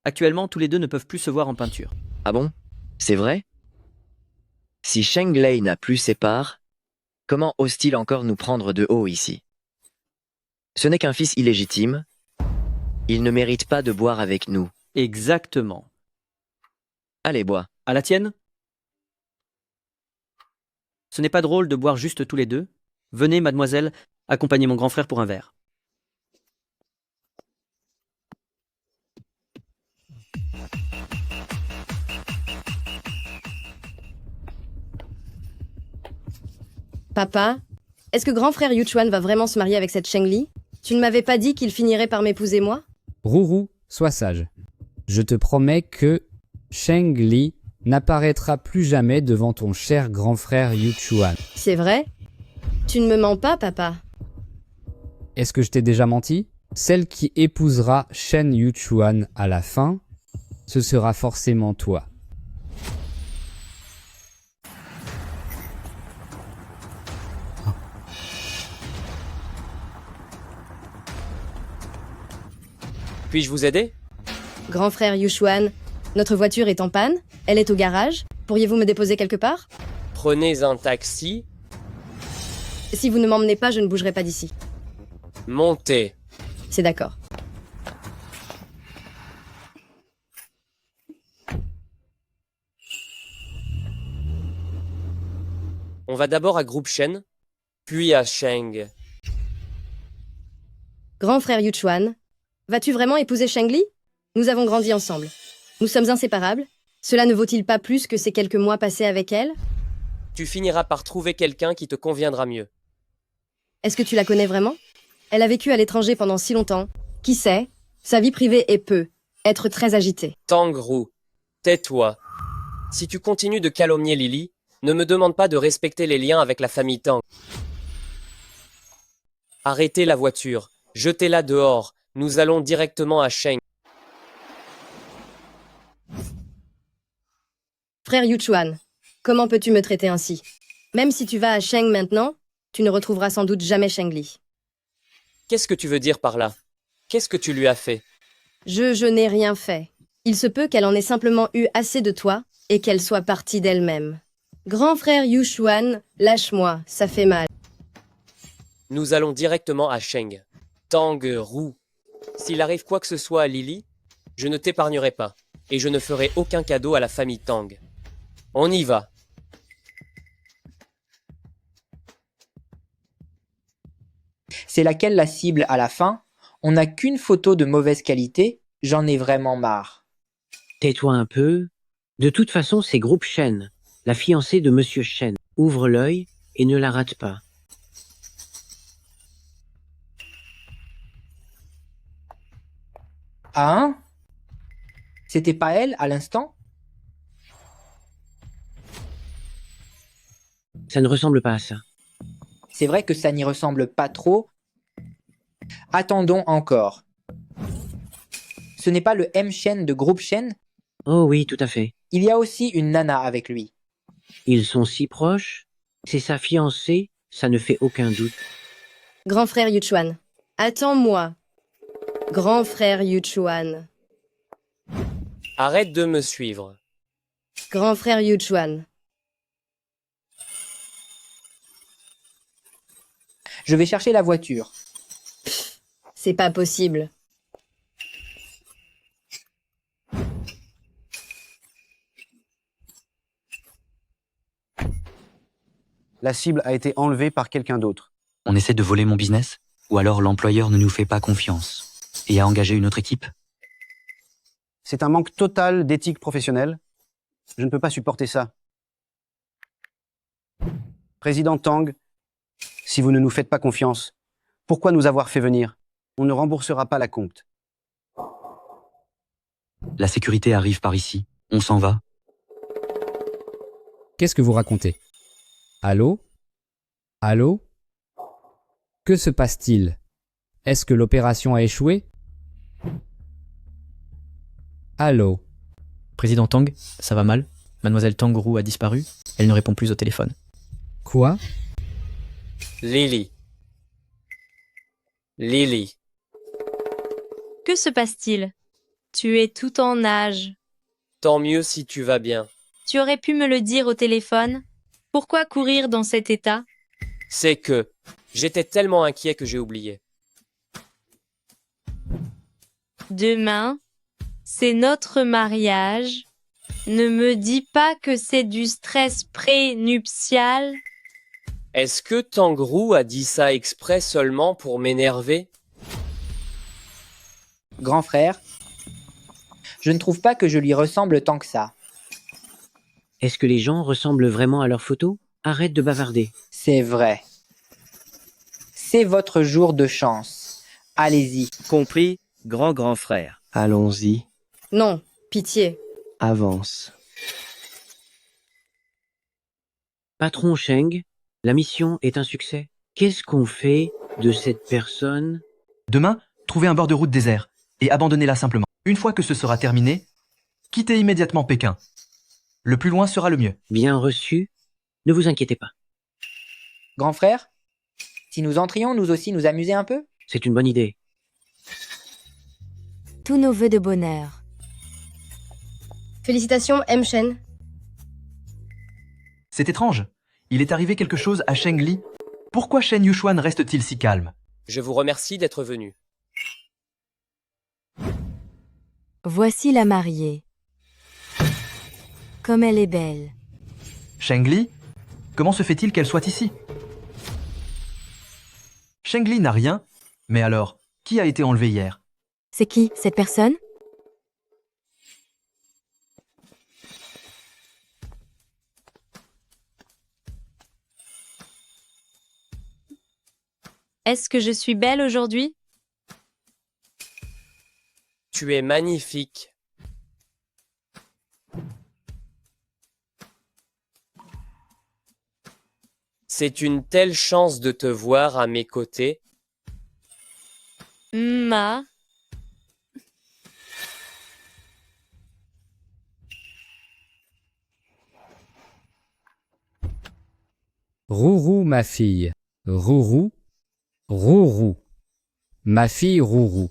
Actuellement, tous les deux ne peuvent plus se voir en peinture. Ah bon? C'est vrai? Si Sheng Lei n'a plus ses parts, comment ose-t-il encore nous prendre de haut ici? Ce n'est qu'un fils illégitime. Il ne mérite pas de boire avec nous. Exactement. Allez, bois. À la tienne? Ce n'est pas drôle de boire juste tous les deux. Venez, mademoiselle, accompagnez mon grand frère pour un verre. Papa, est-ce que grand frère Yuchuan va vraiment se marier avec cette Sheng Li? Tu ne m'avais pas dit qu'il finirait par m'épouser moi? Rourou, sois sage. Je te promets que Sheng Li n'apparaîtra plus jamais devant ton cher grand frère Yuchuan. C'est vrai? Tu ne me mens pas, papa. Est-ce que je t'ai déjà menti? Celle qui épousera Shen Yuchuan à la fin, ce sera forcément toi. Puis-je vous aider? Grand frère Yuchuan, notre voiture est en panne. Elle est au garage. Pourriez-vous me déposer quelque part? Prenez un taxi. Si vous ne m'emmenez pas, je ne bougerai pas d'ici. Montez. C'est d'accord. On va d'abord à Groupe Shen, puis à Sheng. Grand frère Yuchuan, vas-tu vraiment épouser Sheng Li? Nous avons grandi ensemble. Nous sommes inséparables. Cela ne vaut-il pas plus que ces quelques mois passés avec elle? Tu finiras par trouver quelqu'un qui te conviendra mieux. Est-ce que tu la connais vraiment? Elle a vécu à l'étranger pendant si longtemps. Qui sait? Sa vie privée est peu. Être très agitée. Tang Ru, tais-toi. Si tu continues de calomnier Lily, ne me demande pas de respecter les liens avec la famille Tang. Arrêtez la voiture. Jetez-la dehors. Nous allons directement à Sheng. Frère Yuchuan, comment peux-tu me traiter ainsi? Même si tu vas à Sheng maintenant, tu ne retrouveras sans doute jamais Sheng Li. Qu'est-ce que tu veux dire par là? Qu'est-ce que tu lui as fait? Je n'ai rien fait. Il se peut qu'elle en ait simplement eu assez de toi et qu'elle soit partie d'elle-même. Grand frère Yuchuan, lâche-moi, ça fait mal. Nous allons directement à Sheng. Tang Ru. S'il arrive quoi que ce soit à Lily, je ne t'épargnerai pas, et je ne ferai aucun cadeau à la famille Tang. On y va. C'est laquelle la cible à la fin? On n'a qu'une photo de mauvaise qualité, j'en ai vraiment marre. Tais-toi un peu. De toute façon, c'est Groupe Shen, la fiancée de Monsieur Shen. Ouvre l'œil et ne la rate pas. Ah hein? C'était pas elle, à l'instant? Ça ne ressemble pas à ça. C'est vrai que ça n'y ressemble pas trop. Attendons encore. Ce n'est pas le M. Shen de Groupe Shen? Oh oui, tout à fait. Il y a aussi une nana avec lui. Ils sont si proches. C'est sa fiancée, ça ne fait aucun doute. Grand frère Yuchuan, attends-moi. Grand frère Yuchuan. Arrête de me suivre. Grand frère Yuchuan. Je vais chercher la voiture. C'est pas possible. La cible a été enlevée par quelqu'un d'autre. On essaie de voler mon business? Ou alors l'employeur ne nous fait pas confiance et a engagé une autre équipe? C'est un manque total d'éthique professionnelle. Je ne peux pas supporter ça. Président Tang, si vous ne nous faites pas confiance, pourquoi nous avoir fait venir? On ne remboursera pas la compte. La sécurité arrive par ici. On s'en va. Qu'est-ce que vous racontez? Allô? Allô? Que se passe-t-il? Est-ce que l'opération a échoué? Allô? Président Tang, ça va mal? Mademoiselle Tang Ru a disparu. Elle ne répond plus au téléphone. Quoi? Lily. Lily. Que se passe-t-il? Tu es tout en âge. Tant mieux si tu vas bien. Tu aurais pu me le dire au téléphone. Pourquoi courir dans cet état? C'est que j'étais tellement inquiet que j'ai oublié. Demain, c'est notre mariage. Ne me dis pas que c'est du stress prénuptial. Est-ce que Tangrou a dit ça exprès seulement pour m'énerver? Grand frère, je ne trouve pas que je lui ressemble tant que ça. Est-ce que les gens ressemblent vraiment à leurs photos? Arrête de bavarder. C'est vrai. C'est votre jour de chance. Allez-y. Compris, grand frère. Allons-y. Non, pitié. Avance. Patron Sheng, la mission est un succès. Qu'est-ce qu'on fait de cette personne? Demain, trouvez un bord de route désert et abandonnez-la simplement. Une fois que ce sera terminé, quittez immédiatement Pékin. Le plus loin sera le mieux. Bien reçu. Ne vous inquiétez pas. Grand frère, si nous entrions nous aussi nous amuser un peu? C'est une bonne idée. Tous nos vœux de bonheur. Félicitations, M. Shen. C'est étrange. Il est arrivé quelque chose à Sheng Li. Pourquoi Shen Yuchuan reste-t-il si calme? Je vous remercie d'être venu. Voici la mariée. Comme elle est belle. Sheng Li? Comment se fait-il qu'elle soit ici? Sheng Li n'a rien. Mais alors, qui a été enlevé hier? C'est qui, cette personne? Est-ce que je suis belle aujourd'hui? Tu es magnifique. C'est une telle chance de te voir à mes côtés. Ma. Rourou, ma fille. Rourou. Rourou. Ma fille Rourou.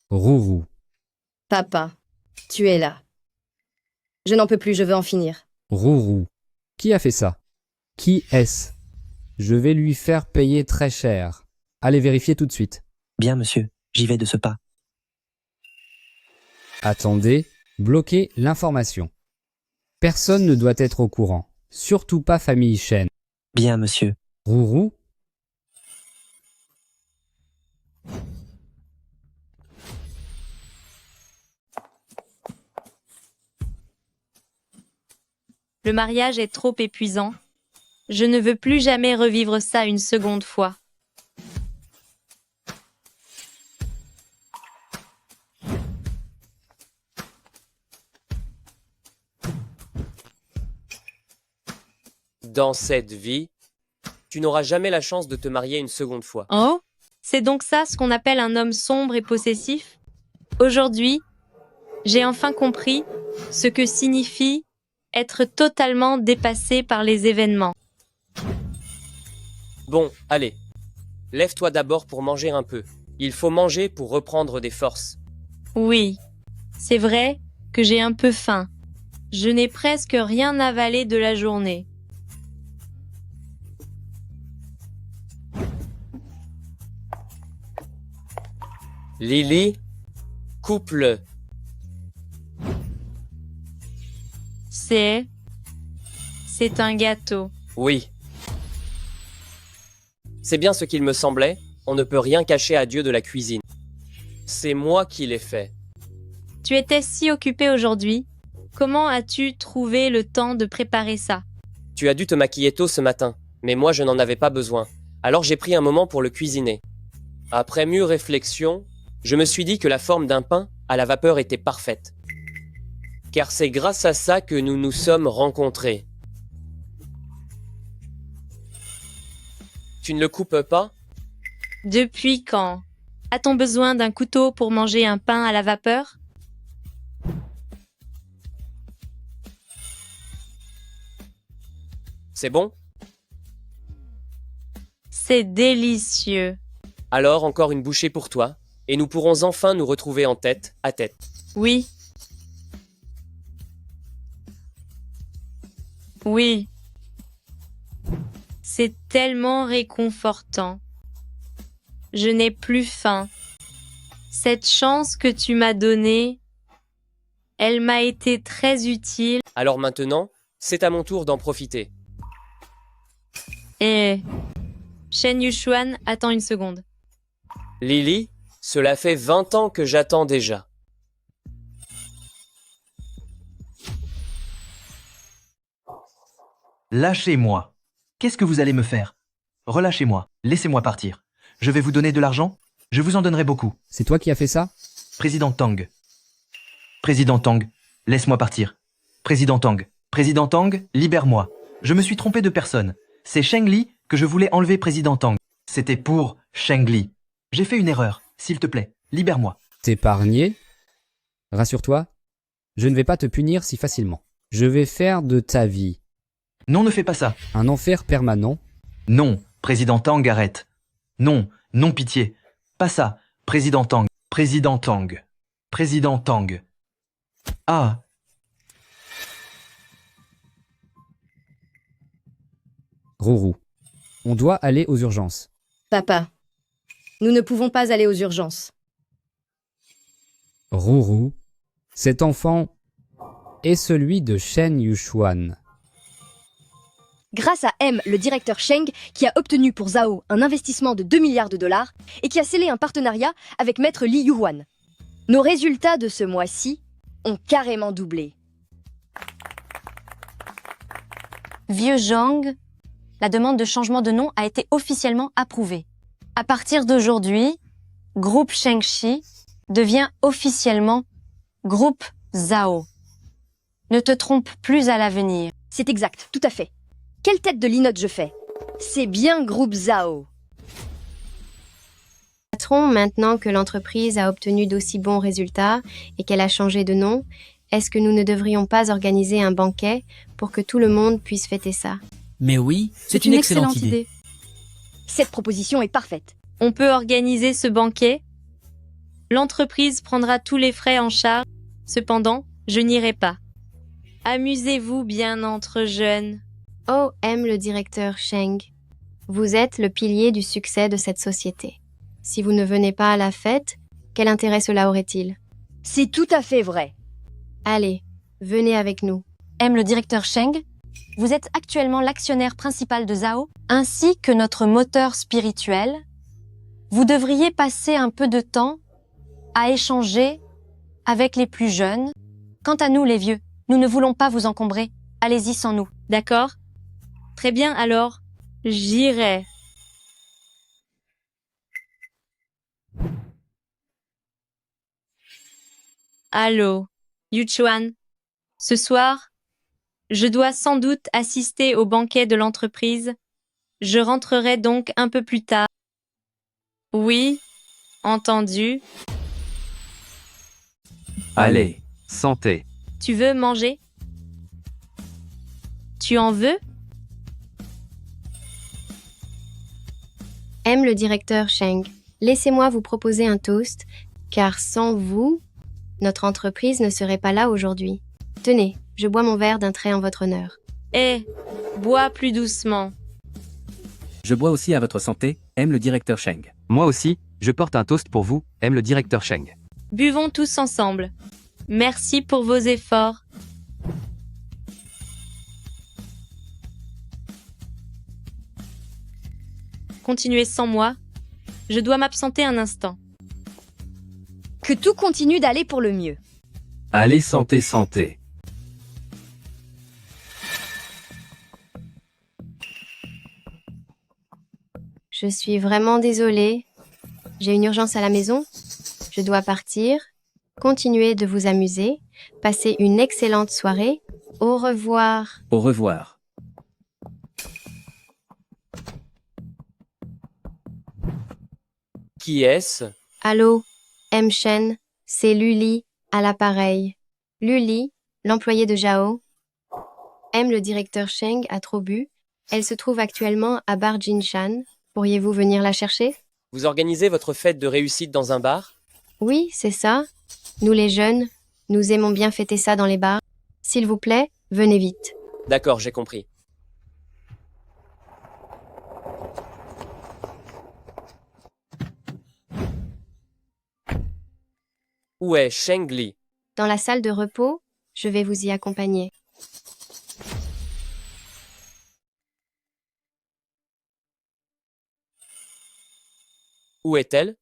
Rourou. Papa, tu es là. Je n'en peux plus, je veux en finir. Rourou. Qui a fait ça? Qui est-ce? Je vais lui faire payer très cher. Allez vérifier tout de suite. Bien, monsieur. J'y vais de ce pas. Attendez, bloquez l'information. Personne ne doit être au courant. Surtout pas famille Shen. Bien, monsieur. Rourou? Le mariage est trop épuisant. Je ne veux plus jamais revivre ça une seconde fois. Dans cette vie, tu n'auras jamais la chance de te marier une seconde fois. Oh? C'est donc ça ce qu'on appelle un homme sombre et possessif? Aujourd'hui, j'ai enfin compris ce que signifie être totalement dépassé par les événements. Bon, allez. Lève-toi d'abord pour manger un peu. Il faut manger pour reprendre des forces. Oui, c'est vrai, que j'ai un peu faim. Je n'ai presque rien avalé de la journée. Lily, coupe-le. C'est un gâteau. Oui. C'est bien ce qu'il me semblait. On ne peut rien cacher à Dieu de la cuisine. C'est moi qui l'ai fait. Tu étais si occupé aujourd'hui. Comment as-tu trouvé le temps de préparer ça? Tu as dû te maquiller tôt ce matin, mais moi je n'en avais pas besoin. Alors j'ai pris un moment pour le cuisiner. Après mûre réflexion, je me suis dit que la forme d'un pain à la vapeur était parfaite. Car c'est grâce à ça que nous nous sommes rencontrés. Tu ne le coupes pas? Depuis quand? A-t-on besoin d'un couteau pour manger un pain à la vapeur? C'est bon? C'est délicieux. Alors encore une bouchée pour toi, et nous pourrons enfin nous retrouver en tête à tête. Oui. Oui. C'est tellement réconfortant. Je n'ai plus faim. Cette chance que tu m'as donnée, elle m'a été très utile. Alors maintenant, c'est à mon tour d'en profiter. Et Shen Yushuan, attends une seconde. Lily, cela fait 20 ans que j'attends déjà. Lâchez-moi. Qu'est-ce que vous allez me faire? Relâchez-moi. Laissez-moi partir. Je vais vous donner de l'argent. Je vous en donnerai beaucoup. C'est toi qui as fait ça? Président Tang. Président Tang, laisse-moi partir. Président Tang. Président Tang, libère-moi. Je me suis trompé de personne. C'est Sheng Li que je voulais enlever, Président Tang. C'était pour Sheng Li. J'ai fait une erreur. S'il te plaît, libère-moi. T'épargner? Rassure-toi, je ne vais pas te punir si facilement. Je vais faire de ta vie non, ne fais pas ça. Un enfer permanent? Non, Président Tang, arrête. Non, non pitié. Pas ça. Président Tang. Président Tang. Président Tang. Ah. Rourou, on doit aller aux urgences. Papa, nous ne pouvons pas aller aux urgences. Rourou, cet enfant est celui de Shen Yushuan. Grâce à M, le directeur Sheng, qui a obtenu pour Zhao un investissement de 2 milliards de dollars et qui a scellé un partenariat avec maître Li Yuhuan. Nos résultats de ce mois-ci ont carrément doublé. Vieux Zhang, la demande de changement de nom a été officiellement approuvée. À partir d'aujourd'hui, Groupe Shengxi devient officiellement Groupe Zhao. Ne te trompe plus à l'avenir. C'est exact, tout à fait. Quelle tête de linotte je fais? C'est bien Groupe Zhao. Patron, maintenant que l'entreprise a obtenu d'aussi bons résultats et qu'elle a changé de nom, est-ce que nous ne devrions pas organiser un banquet pour que tout le monde puisse fêter ça? Mais oui, c'est une excellente idée. Cette proposition est parfaite. On peut organiser ce banquet? L'entreprise prendra tous les frais en charge. Cependant, je n'irai pas. Amusez-vous bien entre jeunes. Oh, M, le directeur Sheng. Vous êtes le pilier du succès de cette société. Si vous ne venez pas à la fête, quel intérêt cela aurait-il? C'est tout à fait vrai. Allez, venez avec nous. M, le directeur Sheng, vous êtes actuellement l'actionnaire principal de Zhao, ainsi que notre moteur spirituel. Vous devriez passer un peu de temps à échanger avec les plus jeunes. Quant à nous, les vieux, nous ne voulons pas vous encombrer. Allez-y sans nous. D'accord? Très bien alors, j'irai. Allô, Yuchuan. Ce soir, je dois sans doute assister au banquet de l'entreprise. Je rentrerai donc un peu plus tard. Oui, entendu. Allez, santé. Tu veux manger? Tu en veux? M, le directeur Sheng, laissez-moi vous proposer un toast, car sans vous, notre entreprise ne serait pas là aujourd'hui. Tenez, je bois mon verre d'un trait en votre honneur. Eh, bois plus doucement. Je bois aussi à votre santé, aime le directeur Sheng. Moi aussi, je porte un toast pour vous, aime le directeur Sheng. Buvons tous ensemble. Merci pour vos efforts. Continuez sans moi. Je dois m'absenter un instant. Que tout continue d'aller pour le mieux. Allez, santé, santé. Je suis vraiment désolée. J'ai une urgence à la maison. Je dois partir. Continuez de vous amuser. Passez une excellente soirée. Au revoir. Au revoir. Qui est-ce? Allô, M. Shen, c'est Luli, à l'appareil. Luli, l'employée de Zhao. M. le directeur Sheng a trop bu. Elle se trouve actuellement à Bar Jinshan. Pourriez-vous venir la chercher? Vous organisez votre fête de réussite dans un bar? Oui, c'est ça. Nous les jeunes, nous aimons bien fêter ça dans les bars. S'il vous plaît, venez vite. D'accord, j'ai compris. Où est Sheng Li? Dans la salle de repos, je vais vous y accompagner. Où est-elle?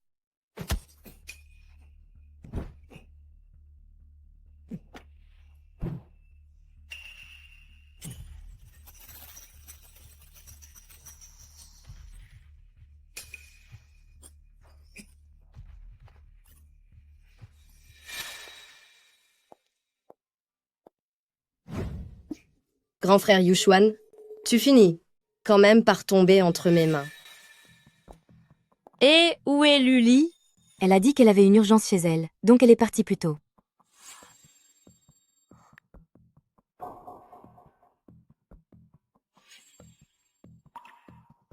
Grand frère Yuxuan, tu finis quand même par tomber entre mes mains. Et où est Luli? Elle a dit qu'elle avait une urgence chez elle, donc elle est partie plus tôt.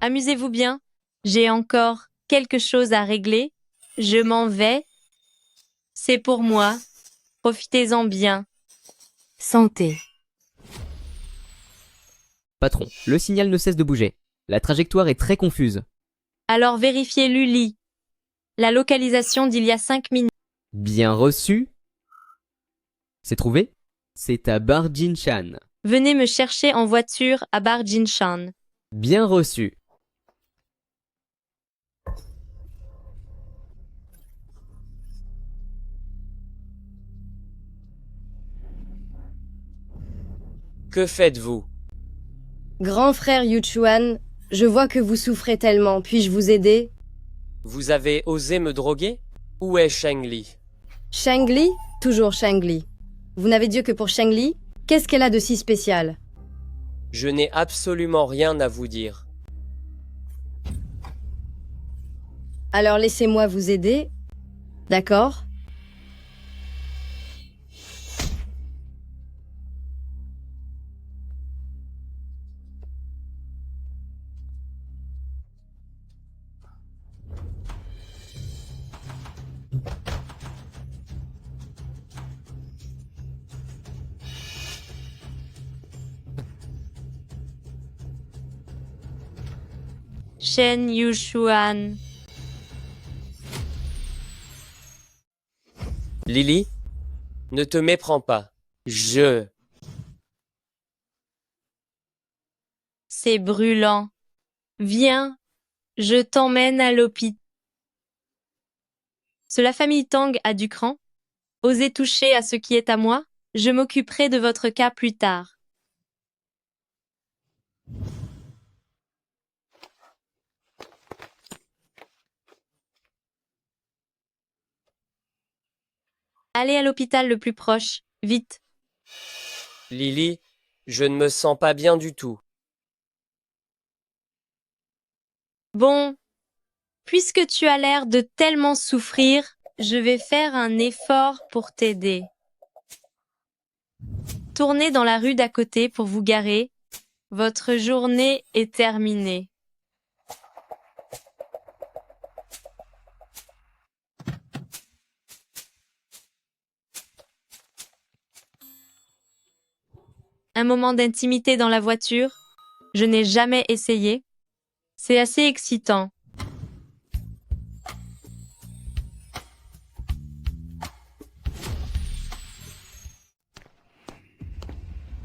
Amusez-vous bien. J'ai encore quelque chose à régler. Je m'en vais. C'est pour moi. Profitez-en bien. Santé. Patron, le signal ne cesse de bouger. La trajectoire est très confuse. Alors vérifiez Luli. La localisation d'il y a 5 minutes. Bien reçu. C'est trouvé? C'est à Bar Jinshan. Venez me chercher en voiture à Bar Jinshan. Bien reçu. Que faites-vous? Grand frère Yuxuan, je vois que vous souffrez tellement. Puis-je vous aider? Vous avez osé me droguer? Où est Sheng Li? Sheng Li? Toujours Sheng Li. Vous n'avez Dieu que pour Sheng Li? Qu'est-ce qu'elle a de si spécial? Je n'ai absolument rien à vous dire. Alors laissez-moi vous aider. D'accord? Shen Yuxuan. Lily, ne te méprends pas. C'est brûlant. Viens, je t'emmène à l'hôpital. La famille Tang a du cran. Osez toucher à ce qui est à moi. Je m'occuperai de votre cas plus tard. Allez à l'hôpital le plus proche, vite. Lily, je ne me sens pas bien du tout. Bon, puisque tu as l'air de tellement souffrir, je vais faire un effort pour t'aider. Tournez dans la rue d'à côté pour vous garer. Votre journée est terminée. un moment d'intimité dans la voiture. Je n'ai jamais essayé. C'est assez excitant.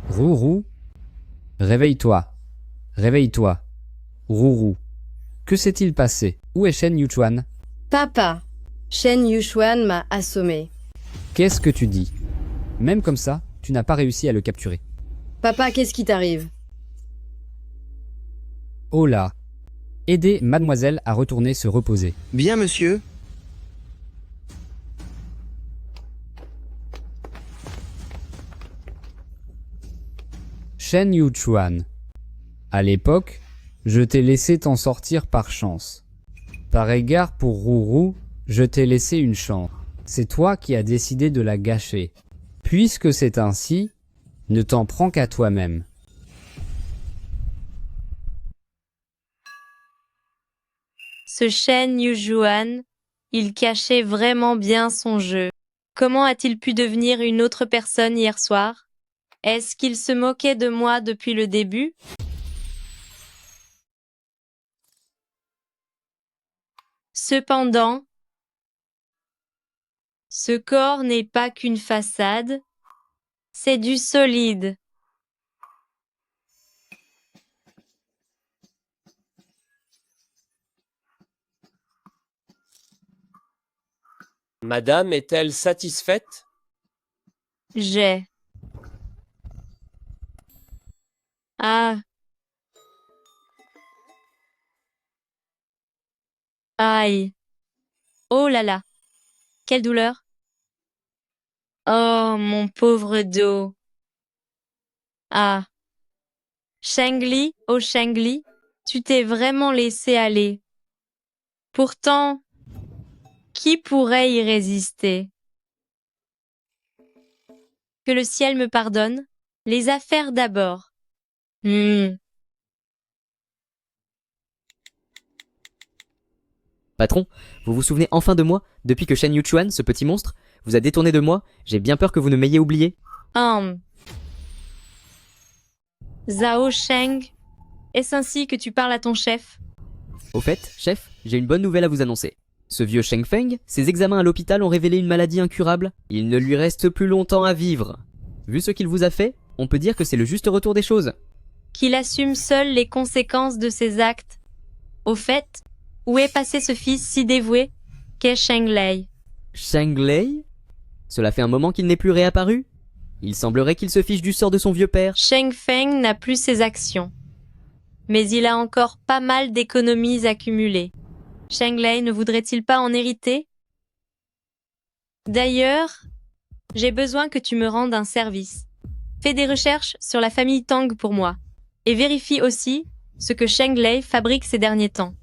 Rourou, réveille-toi. Réveille-toi. Rourou. Que s'est-il passé? Où est Shen Yuchuan? Papa, Shen Yuchuan m'a assommé. Qu'est-ce que tu dis? Même comme ça, tu n'as pas réussi à le capturer. Papa, qu'est-ce qui t'arrive? Oh là! Aidez mademoiselle à retourner se reposer. Bien, monsieur. Shen Yuchuan. À l'époque, je t'ai laissé t'en sortir par chance. Par égard pour Rourou, je t'ai laissé une chance. C'est toi qui as décidé de la gâcher. Puisque c'est ainsi, ne t'en prends qu'à toi-même. Ce Shen Yujuan, il cachait vraiment bien son jeu. Comment a-t-il pu devenir une autre personne hier soir? Est-ce qu'il se moquait de moi depuis le début? Cependant, ce corps n'est pas qu'une façade, c'est du solide. Madame est-elle satisfaite? J'ai. Ah. Aïe. Oh là là. Quelle douleur. Oh, mon pauvre dos. Ah. Shengli, oh Shengli, tu t'es vraiment laissé aller. Pourtant, qui pourrait y résister? Que le ciel me pardonne, les affaires d'abord. Patron, vous vous souvenez enfin de moi? Depuis que Shen Yuchuan, ce petit monstre, vous a détourné de moi, j'ai bien peur que vous ne m'ayez oublié. Zhao Sheng, est-ce ainsi que tu parles à ton chef? Au fait, chef, j'ai une bonne nouvelle à vous annoncer. Ce vieux Sheng Feng, ses examens à l'hôpital ont révélé une maladie incurable. Il ne lui reste plus longtemps à vivre. Vu ce qu'il vous a fait, on peut dire que c'est le juste retour des choses. Qu'il assume seul les conséquences de ses actes. Au fait, où est passé ce fils si dévoué qu'est Sheng Lei? Sheng Lei? Cela fait un moment qu'il n'est plus réapparu. Il semblerait qu'il se fiche du sort de son vieux père. Sheng Feng n'a plus ses actions. Mais il a encore pas mal d'économies accumulées. Sheng Lei ne voudrait-il pas en hériter? D'ailleurs, j'ai besoin que tu me rendes un service. Fais des recherches sur la famille Tang pour moi. Et vérifie aussi ce que Sheng Lei fabrique ces derniers temps.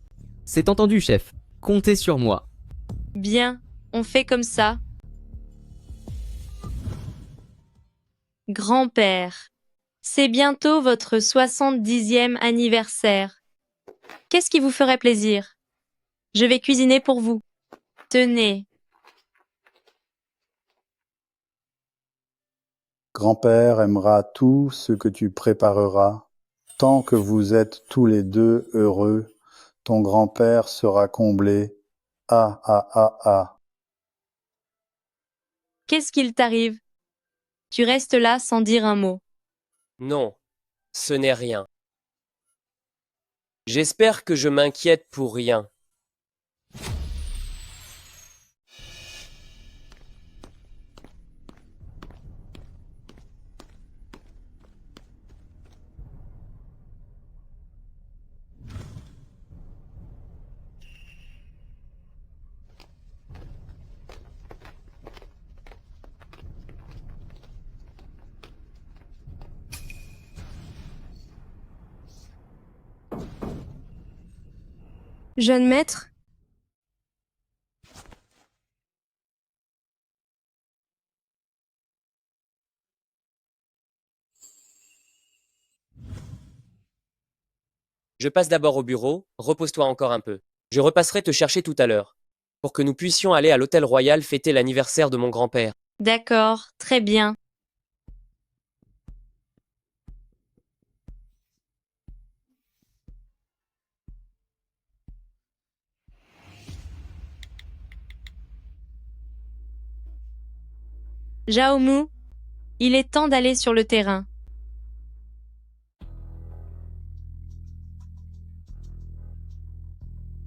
C'est entendu, chef. Comptez sur moi. Bien, on fait comme ça. Grand-père, c'est bientôt votre 70e anniversaire. Qu'est-ce qui vous ferait plaisir? Je vais cuisiner pour vous. Tenez. Grand-père aimera tout ce que tu prépareras. Tant que vous êtes tous les deux heureux, ton grand-père sera comblé. Ah, ah, ah, ah. Qu'est-ce qu'il t'arrive? Tu restes là sans dire un mot. Non, ce n'est rien. J'espère que je m'inquiète pour rien. Jeune maître? Je passe d'abord au bureau, repose-toi encore un peu. Je repasserai te chercher tout à l'heure, pour que nous puissions aller à l'hôtel royal fêter l'anniversaire de mon grand-père. D'accord, très bien. Zhao Mu, il est temps d'aller sur le terrain.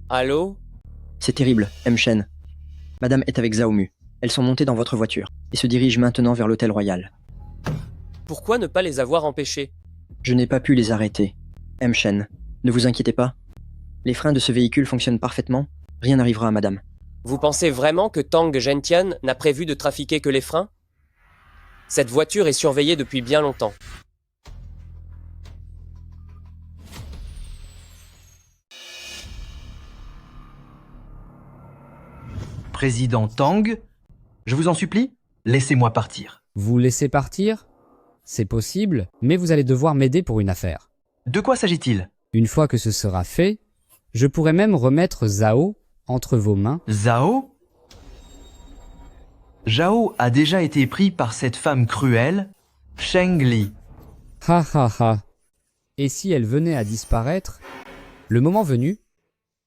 Allô? C'est terrible, M. Shen. Madame est avec Zhao Mu. Elles sont montées dans votre voiture et se dirigent maintenant vers l'hôtel royal. Pourquoi ne pas les avoir empêchés? Je n'ai pas pu les arrêter. M. Shen, ne vous inquiétez pas. Les freins de ce véhicule fonctionnent parfaitement. Rien n'arrivera à madame. Vous pensez vraiment que Tang Zhentian n'a prévu de trafiquer que les freins? Cette voiture est surveillée depuis bien longtemps. Président Tang, je vous en supplie, laissez-moi partir. Vous laissez partir? C'est possible, mais vous allez devoir m'aider pour une affaire. De quoi s'agit-il? Une fois que ce sera fait, je pourrai même remettre Zhao entre vos mains. Zhao? Zhao a déjà été pris par cette femme cruelle, Sheng Li. Ha ha ha. Et si elle venait à disparaître, le moment venu,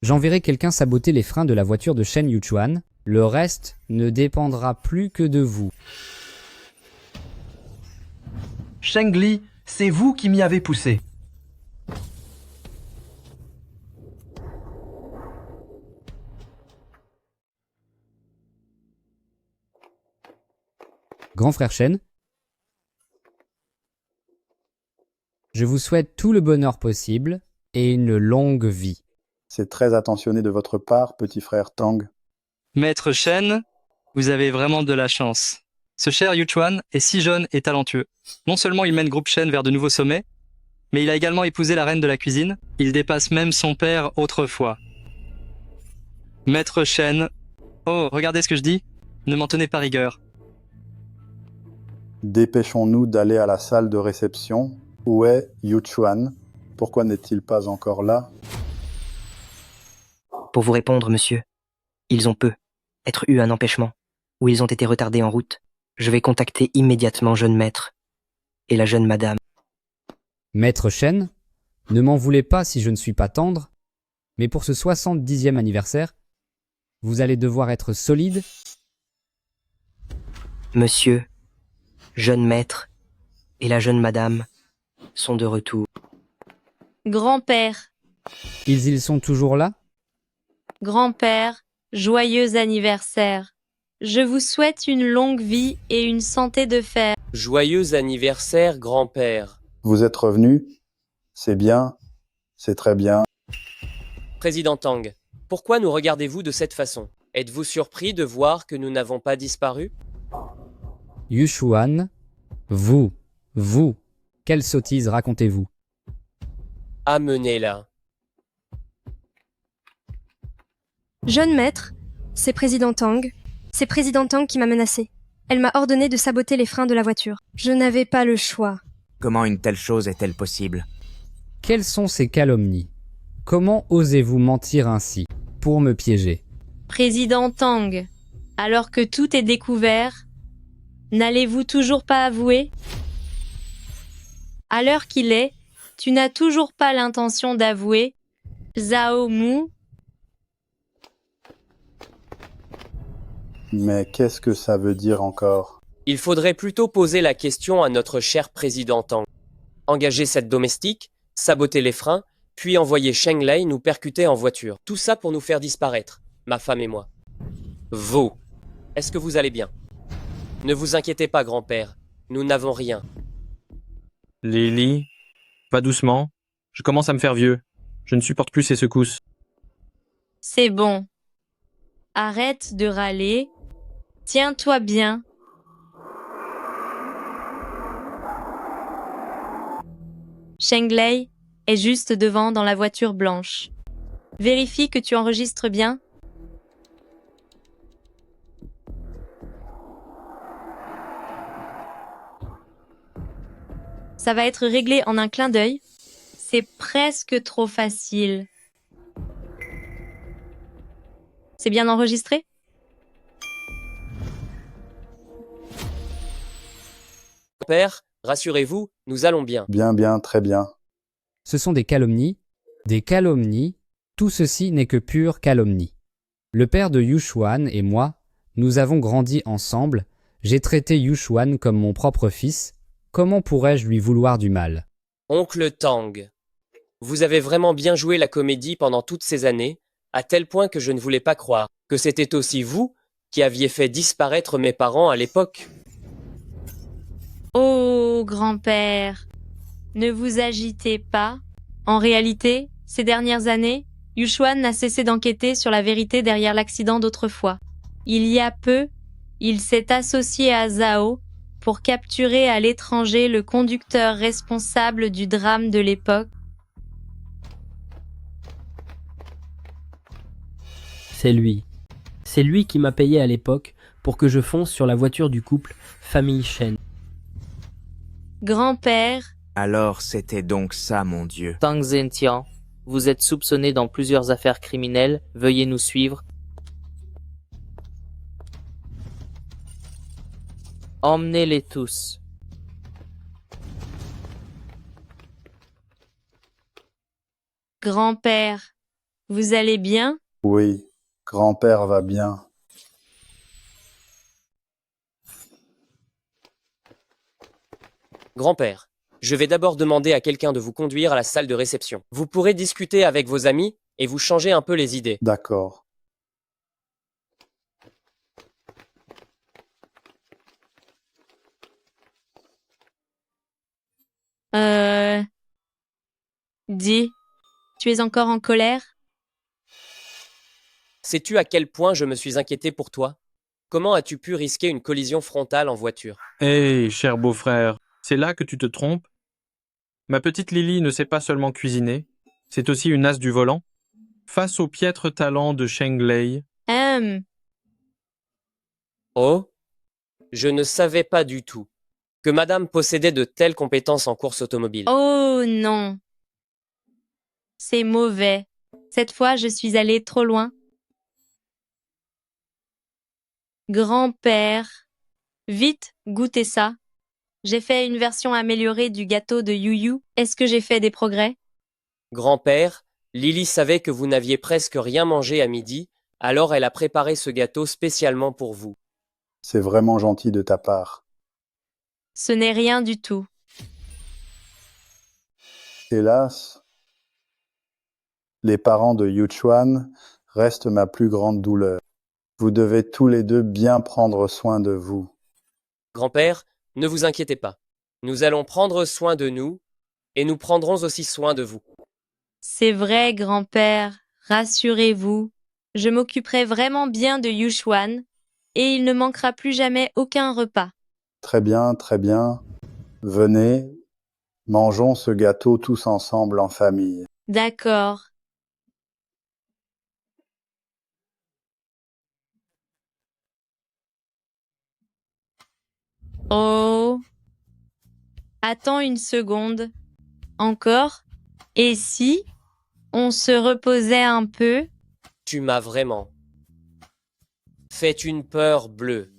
j'enverrai quelqu'un saboter les freins de la voiture de Shen Yuchuan. Le reste ne dépendra plus que de vous. Sheng Li, c'est vous qui m'y avez poussé. Grand frère Shen, je vous souhaite tout le bonheur possible et une longue vie. C'est très attentionné de votre part, petit frère Tang. Maître Shen, vous avez vraiment de la chance. Ce cher Yuchuan est si jeune et talentueux. Non seulement il mène groupe Shen vers de nouveaux sommets, mais il a également épousé la reine de la cuisine. Il dépasse même son père autrefois. Maître Shen, oh, regardez ce que je dis. Ne m'en tenez pas rigueur. Dépêchons-nous d'aller à la salle de réception. Où est Yuchuan? Pourquoi n'est-il pas encore là? Pour vous répondre, monsieur, ils ont être eu un empêchement, ou ils ont été retardés en route. Je vais contacter immédiatement jeune maître et la jeune madame. Maître Shen, ne m'en voulez pas si je ne suis pas tendre, mais pour ce 70e anniversaire, vous allez devoir être solide. Monsieur, jeune maître et la jeune madame sont de retour. Grand-père, Ils sont toujours là? grand-père, joyeux anniversaire. Je vous souhaite une longue vie et une santé de fer. Joyeux anniversaire, grand-père. Vous êtes revenu? C'est bien, c'est très bien. Président Tang, pourquoi nous regardez-vous de cette façon? Êtes-vous surpris de voir que nous n'avons pas disparu? Yuchuan, vous, quelle sottise racontez-vous? Amenez-la. Jeune maître, c'est Président Tang. C'est Président Tang qui m'a menacé. Elle m'a ordonné de saboter les freins de la voiture. Je n'avais pas le choix. Comment une telle chose est-elle possible? Quelles sont ces calomnies? Comment osez-vous mentir ainsi, pour me piéger? Président Tang, alors que tout est découvert, n'allez-vous toujours pas avouer? À l'heure qu'il est, tu n'as toujours pas l'intention d'avouer. Zhao Mu. Mais qu'est-ce que ça veut dire encore? Il faudrait plutôt poser la question à notre cher président Tang. Engager cette domestique, saboter les freins, puis envoyer Sheng Lei nous percuter en voiture. Tout ça pour nous faire disparaître, ma femme et moi. Vous, est-ce que vous allez bien? Ne vous inquiétez pas, grand-père, nous n'avons rien. Lily, va doucement. Je commence à me faire vieux. Je ne supporte plus ces secousses. C'est bon. Arrête de râler. Tiens-toi bien. Sheng Lei est juste devant dans la voiture blanche. Vérifie que tu enregistres bien. Ça va être réglé en un clin d'œil. C'est presque trop facile. C'est bien enregistré? Père, rassurez-vous, nous allons bien. Bien, très bien. Ce sont des calomnies. Des calomnies. Tout ceci n'est que pure calomnie. Le père de Yuchuan et moi, nous avons grandi ensemble. J'ai traité Yuchuan comme mon propre fils. Comment pourrais-je lui vouloir du mal? Oncle Tang, vous avez vraiment bien joué la comédie pendant toutes ces années, à tel point que je ne voulais pas croire que c'était aussi vous qui aviez fait disparaître mes parents à l'époque. Oh, grand-père, ne vous agitez pas. En réalité, ces dernières années, Yuchuan n'a cessé d'enquêter sur la vérité derrière l'accident d'autrefois. Il y a peu, il s'est associé à Zhao pour capturer à l'étranger le conducteur responsable du drame de l'époque. C'est lui. C'est lui qui m'a payé à l'époque pour que je fonce sur la voiture du couple famille Shen. Grand-père, Alors c'était donc ça, mon Dieu. Tang Zentian, vous êtes soupçonné dans plusieurs affaires criminelles. Veuillez nous suivre. Emmenez-les tous. grand-père, vous allez bien? Oui, grand-père va bien. Grand-père, je vais d'abord demander à quelqu'un de vous conduire à la salle de réception. Vous pourrez discuter avec vos amis et vous changer un peu les idées. D'accord. Dis, tu es encore en colère? Sais-tu à quel point je me suis inquiété pour toi? Comment as-tu pu risquer une collision frontale en voiture? Hé, cher beau-frère, c'est là que tu te trompes? Ma petite Lily ne sait pas seulement cuisiner, c'est aussi une as du volant. Face au piètre talent de Sheng Lei, Oh? Je ne savais pas du tout que madame possédait de telles compétences en course automobile. Oh non. C'est mauvais. Cette fois, je suis allée trop loin. Grand-père, vite, goûtez ça. J'ai fait une version améliorée du gâteau de Yuyu. Est-ce que j'ai fait des progrès? Grand-père, Lily savait que vous n'aviez presque rien mangé à midi, alors elle a préparé ce gâteau spécialement pour vous. C'est vraiment gentil de ta part. Ce n'est rien du tout. Hélas, les parents de Yuchuan restent ma plus grande douleur. Vous devez tous les deux bien prendre soin de vous. Grand-père, ne vous inquiétez pas. Nous allons prendre soin de nous, et nous prendrons aussi soin de vous. C'est vrai, grand-père. Rassurez-vous. Je m'occuperai vraiment bien de Yuchuan, et il ne manquera plus jamais aucun repas. Très bien, très bien. Venez, mangeons ce gâteau tous ensemble en famille. D'accord. Oh. Attends une seconde. Encore? Et si on se reposait un peu? Tu m'as vraiment fait une peur bleue.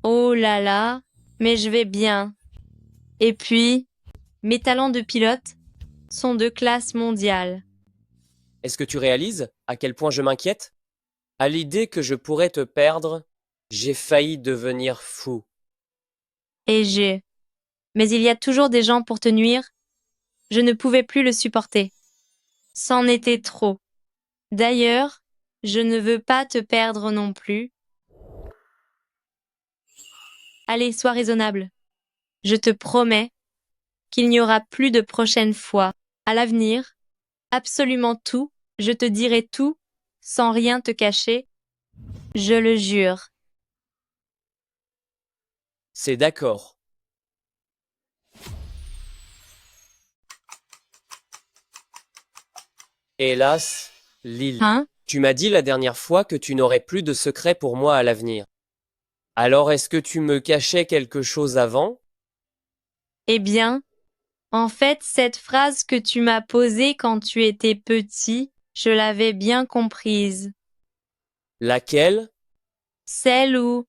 Oh là là, mais je vais bien. Et puis, mes talents de pilote sont de classe mondiale. Est-ce que tu réalises à quel point je m'inquiète? À l'idée que je pourrais te perdre, j'ai failli devenir fou. Mais il y a toujours des gens pour te nuire. Je ne pouvais plus le supporter. C'en était trop. D'ailleurs, je ne veux pas te perdre non plus. Allez, sois raisonnable. Je te promets qu'il n'y aura plus de prochaine fois. À l'avenir, absolument tout, je te dirai tout, sans rien te cacher. Je le jure. C'est d'accord. Hélas, Lily, tu m'as dit la dernière fois que tu n'aurais plus de secret pour moi à l'avenir. Alors est-ce que tu me cachais quelque chose avant? Eh bien, en fait, cette phrase que tu m'as posée quand tu étais petit, je l'avais bien comprise. Laquelle? Celle où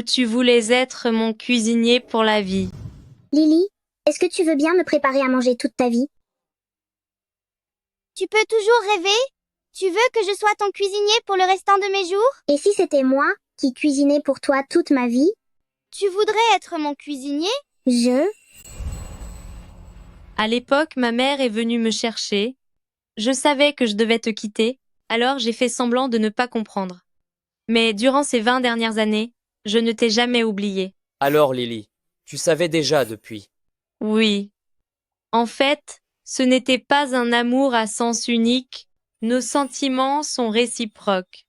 tu voulais être mon cuisinier pour la vie. Lily, est-ce que tu veux bien me préparer à manger toute ta vie? Tu peux toujours rêver? Tu veux que je sois ton cuisinier pour le restant de mes jours? Et si c'était moi qui cuisinais pour toi toute ma vie? Tu voudrais être mon cuisinier? À l'époque, ma mère est venue me chercher. Je savais que je devais te quitter, alors j'ai fait semblant de ne pas comprendre. Mais durant ces 20 dernières années, je ne t'ai jamais oublié. Alors Lily, tu savais déjà depuis. Oui. En fait, ce n'était pas un amour à sens unique, nos sentiments sont réciproques.